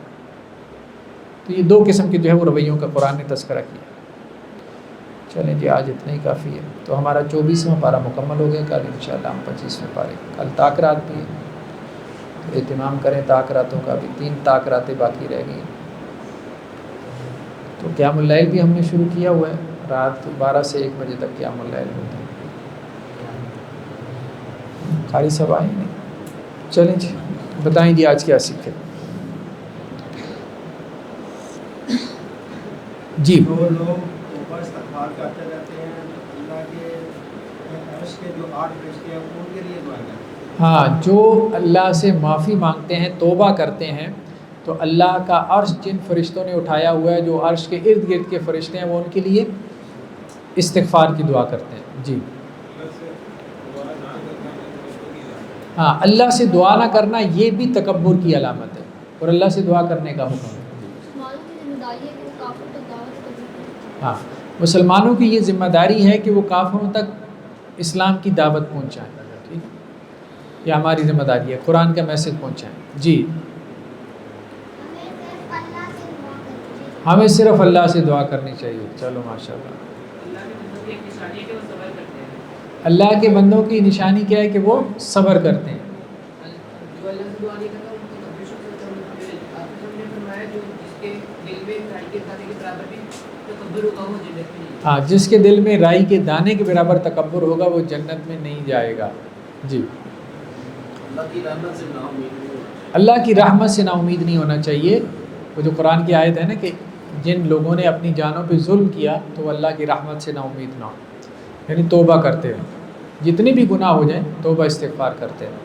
Speaker 1: تو یہ دو قسم کے جو ہے وہ رویوں کا قرآن نے تذکرہ کیا. چلیں جی آج اتنا ہی کافی ہے. تو ہمارا 24واں پارہ مکمل ہو گیا. کل انشاءاللہ ہم 25ویں پارے. کل تاکرات بھی ہیں تو اہتمام کریں تاکراتوں کا. بھی 3 تاکراتیں باقی رہ گئی. تو قیام اللیل بھی ہم نے شروع کیا ہوا ہے، رات 12 سے 1 بجے تک قیام اللیل ہوتا ہے. قاری صاحب آئے نہیں؟ چلیں جی بتائیں جی آج کیا سیکھے. جی
Speaker 2: جو لوگ اوپر استغفار کرتے رہتے ہیں اللہ کے عرش کے جو 8 فرشتے ہیں ان کے لیے دعا کرتے ہیں.
Speaker 1: ہاں، جو اللہ سے معافی مانگتے ہیں، توبہ کرتے ہیں، تو اللہ کا عرش جن فرشتوں نے اٹھایا ہوا ہے، جو عرش کے ارد گرد کے فرشتے ہیں، وہ ان کے لیے استغفار کی دعا کرتے ہیں. جی ہاں، اللہ سے دعا نہ کرنا یہ بھی تکبر کی علامت ہے، اور اللہ سے دعا کرنے کا حکم ہے. ہاں، مسلمانوں کی یہ ذمہ داری ہے کہ وہ کافروں تک اسلام کی دعوت پہنچائیں. ٹھیک، یہ ہماری ذمہ داری ہے، قرآن کا میسج پہنچائیں. جی ہمیں صرف اللہ سے دعا کرنی چاہیے. چلو ماشاءاللہ. اللہ کے بندوں کی نشانی کیا ہے کہ وہ صبر کرتے ہیں. ہاں، جس کے دل میں رائی کے دانے کے برابر تکبر ہوگا وہ جنت میں نہیں جائے گا. جی اللہ کی رحمت سے نا امید نہیں ہونا چاہیے. وہ جو قرآن کی آیت ہے نا کہ جن لوگوں نے اپنی جانوں پہ ظلم کیا تو وہ اللہ کی رحمت سے نا امید نہ ہو، یعنی توبہ کرتے ہیں. جتنے بھی گناہ ہو جائیں توبہ استغفار کرتے رہیں.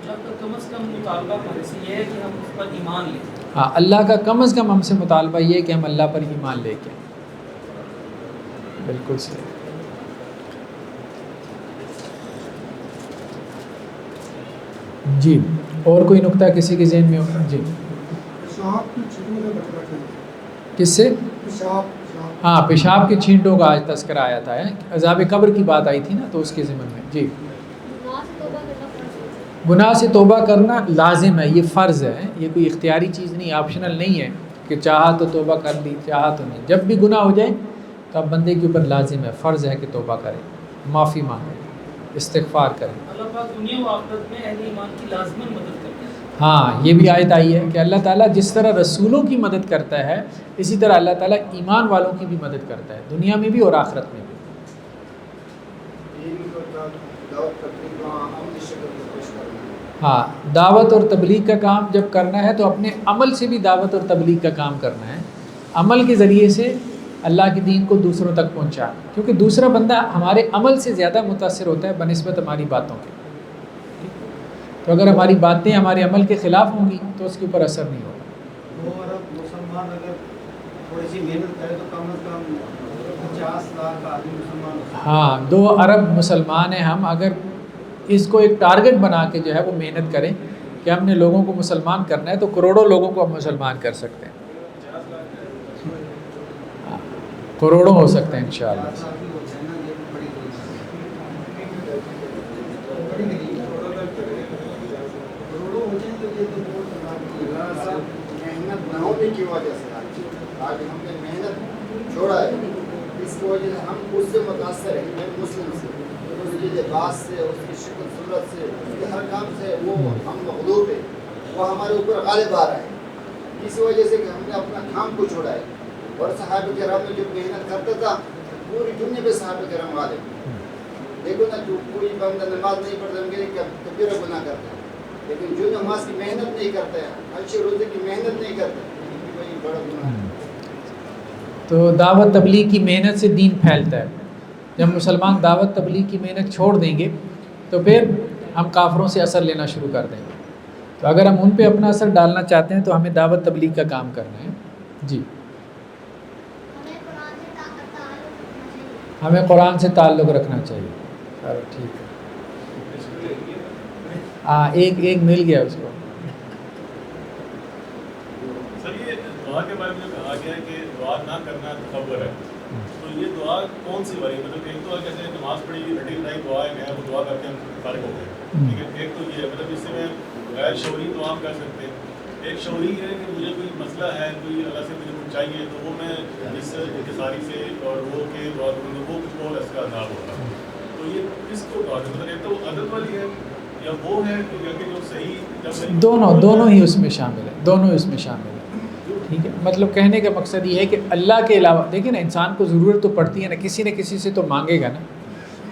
Speaker 3: اللہ کا کم از کم مطالبہ ہمارے سے یہ ہے کہ ہم اس پر ایمان لیں.
Speaker 1: ہاں اللہ کا کم از کم ہم سے مطالبہ یہ ہے کہ ہم اللہ پر ایمان لے کے. بالکل صحیح. جی اور کوئی نقطہ کسی کے ذہن میں ہو؟ جی
Speaker 2: پیشاب کی چھینٹوں سے بچنا چاہیے.
Speaker 1: کس سے؟
Speaker 2: پیشاب.
Speaker 1: ہاں پیشاب کے چھینٹوں کا آج تذکرہ آیا تھا. عذاب قبر کی بات آئی تھی نا تو اس کے ذمن میں. جی گناہ سے توبہ کرنا لازم ہے، یہ فرض ہے، یہ کوئی اختیاری چیز نہیں، آپشنل نہیں ہے کہ چاہا تو توبہ کر لی چاہا تو نہیں. جب بھی گناہ ہو جائے تو اب بندے کے اوپر لازم ہے، فرض ہے کہ توبہ کرے، معافی مانگے، استغفار کرے.
Speaker 3: اللہ پاک دنیا و آخرت میں اہل ایمان کی لازماً مدد کرتے ہیں.
Speaker 1: ہاں یہ بھی آیت آئی ہے کہ اللہ تعالیٰ جس طرح رسولوں کی مدد کرتا ہے اسی طرح اللہ تعالیٰ ایمان والوں کی بھی مدد کرتا ہے، دنیا میں بھی اور آخرت میں بھی. ہاں دعوت اور تبلیغ کا کام جب کرنا ہے تو اپنے عمل سے بھی دعوت اور تبلیغ کا کام کرنا ہے. عمل کے ذریعے سے اللہ کے دین کو دوسروں تک پہنچا، کیونکہ دوسرا بندہ ہمارے عمل سے زیادہ متاثر ہوتا ہے بنسبت ہماری باتوں کے. تو اگر ہماری باتیں ہمارے عمل کے خلاف ہوں گی تو اس کے اوپر اثر نہیں ہوگا.
Speaker 2: 2 ارب مسلمان اگر تھوڑی سی محنت کرے تو کم از کم 50 لاکھ آدمی مسلمان ہو.
Speaker 1: ہاں 2 ارب مسلمان ہیں ہم، اگر اس کو ایک ٹارگٹ بنا کے جو ہے وہ محنت کریں کہ ہم نے لوگوں کو مسلمان کرنا ہے تو کروڑوں لوگوں کو ہم مسلمان کر سکتے ہیں. کروڑوں ہو سکتے ہیں انشاءاللہ.
Speaker 4: محنت نہ ہونے کی وجہ سے آج ہم نے محنت چھوڑا ہے، اس کی وجہ سے ہم اس سے متاثر ہیں. میں مسلم سے، اس کے لباس سے، اس کی شکل صورت سے، اس کے ہر کام سے وہ ہم مغلوب ہیں، وہ ہمارے اوپر غالب آ رہا ہے. اس وجہ سے کہ ہم نے اپنا کام کو چھوڑا ہے. اور صحابہ کرام میں جو محنت کرتا تھا پوری دنیا میں صحابہ کرام غالب. دیکھو نا جو کوئی بندہ نماز نہیں پڑھتا میرے کبیرہ گناہ کرتا ہے، لیکن جو نماز کی محنت نہیں کرتا ہے، اچھے روزے کی محنت نہیں کرتا ہے، وہی بڑا گناہ ہے.
Speaker 1: تو دعوت تبلیغ کی محنت سے دین پھیلتا ہے. جب مسلمان دعوت تبلیغ کی محنت چھوڑ دیں گے تو پھر ہم کافروں سے اثر لینا شروع کر دیں گے. تو اگر ہم ان پہ اپنا اثر ڈالنا چاہتے ہیں تو ہمیں دعوت تبلیغ کا کام کرنا ہے. جی ہمیں قرآن سے تعلق رکھنا چاہیے. چلو ٹھیک ہے. ہاں ایک مل گیا اس کو.
Speaker 5: سر یہ دعا کے بارے میں کہا گیا ہے کہ دعا نہ کرنا تکبر ہے، تو یہ دعا کون سی والی؟ مطلب ایک تو جیسے نماز پڑھی ہوئی رٹی بٹائی دعائیں ہیں وہ دعا کرتے ہیں ہم فارغ ہو گئے، ٹھیک ہے. ایک تو یہ ہے مطلب اس سے میں غیر شعوری دعا ہم کر سکتے ہیں. ایک شعوری ہے کہ مجھے کوئی مسئلہ ہے، کوئی اللہ سے مجھے کچھ چاہیے تو وہ میں اس انکساری سے اور وہ کہ دعا کروں گا وہ کچھ اور اس کا عذاب ہوگا. تو یہ کس کو دعا کرنا؟ ایک تو عادت والی ہے یا وہ ہے کہ جو صحیح
Speaker 1: دونوں ہی اس میں شامل ہے، دونوں اس میں شامل ہے. ٹھیک ہے مطلب کہنے کا مقصد یہ ہے کہ اللہ کے علاوہ دیکھیں نا انسان کو ضرورت تو پڑتی ہے نا کسی سے تو مانگے گا نا.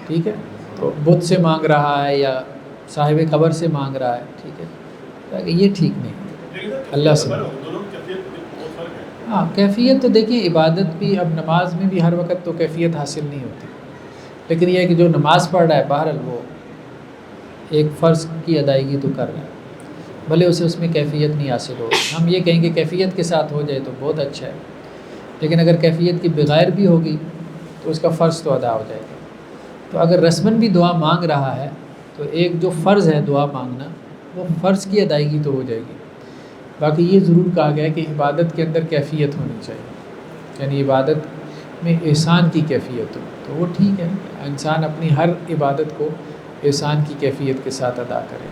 Speaker 1: ٹھیک ہے تو بت سے مانگ رہا ہے یا صاحب قبر سے مانگ رہا ہے. ٹھیک ہے یہ ٹھیک نہیں اللہ سے. ہاں کیفیت تو دیکھیں عبادت بھی اب نماز میں بھی ہر وقت تو کیفیت حاصل نہیں ہوتی، لیکن یہ ہے کہ جو نماز پڑھ رہا ہے بہرحال وہ ایک فرض کی ادائیگی تو کر رہا ہے، بھلے اسے اس میں کیفیت نہیں حاصل ہو. ہم یہ کہیں گے کیفیت کے ساتھ ہو جائے تو بہت اچھا ہے، لیکن اگر کیفیت کے بغیر بھی ہوگی تو اس کا فرض تو ادا ہو جائے گا. تو اگر رسماً بھی دعا مانگ رہا ہے تو ایک جو فرض ہے دعا مانگنا وہ فرض کی ادائیگی تو ہو جائے گی. باقی یہ ضرور کہا گیا ہے کہ عبادت کے اندر کیفیت ہونی چاہیے، یعنی عبادت میں احسان کی کیفیت ہو تو وہ ٹھیک ہے، انسان اپنی ہر عبادت کو احسان کی کیفیت کے ساتھ ادا کرے.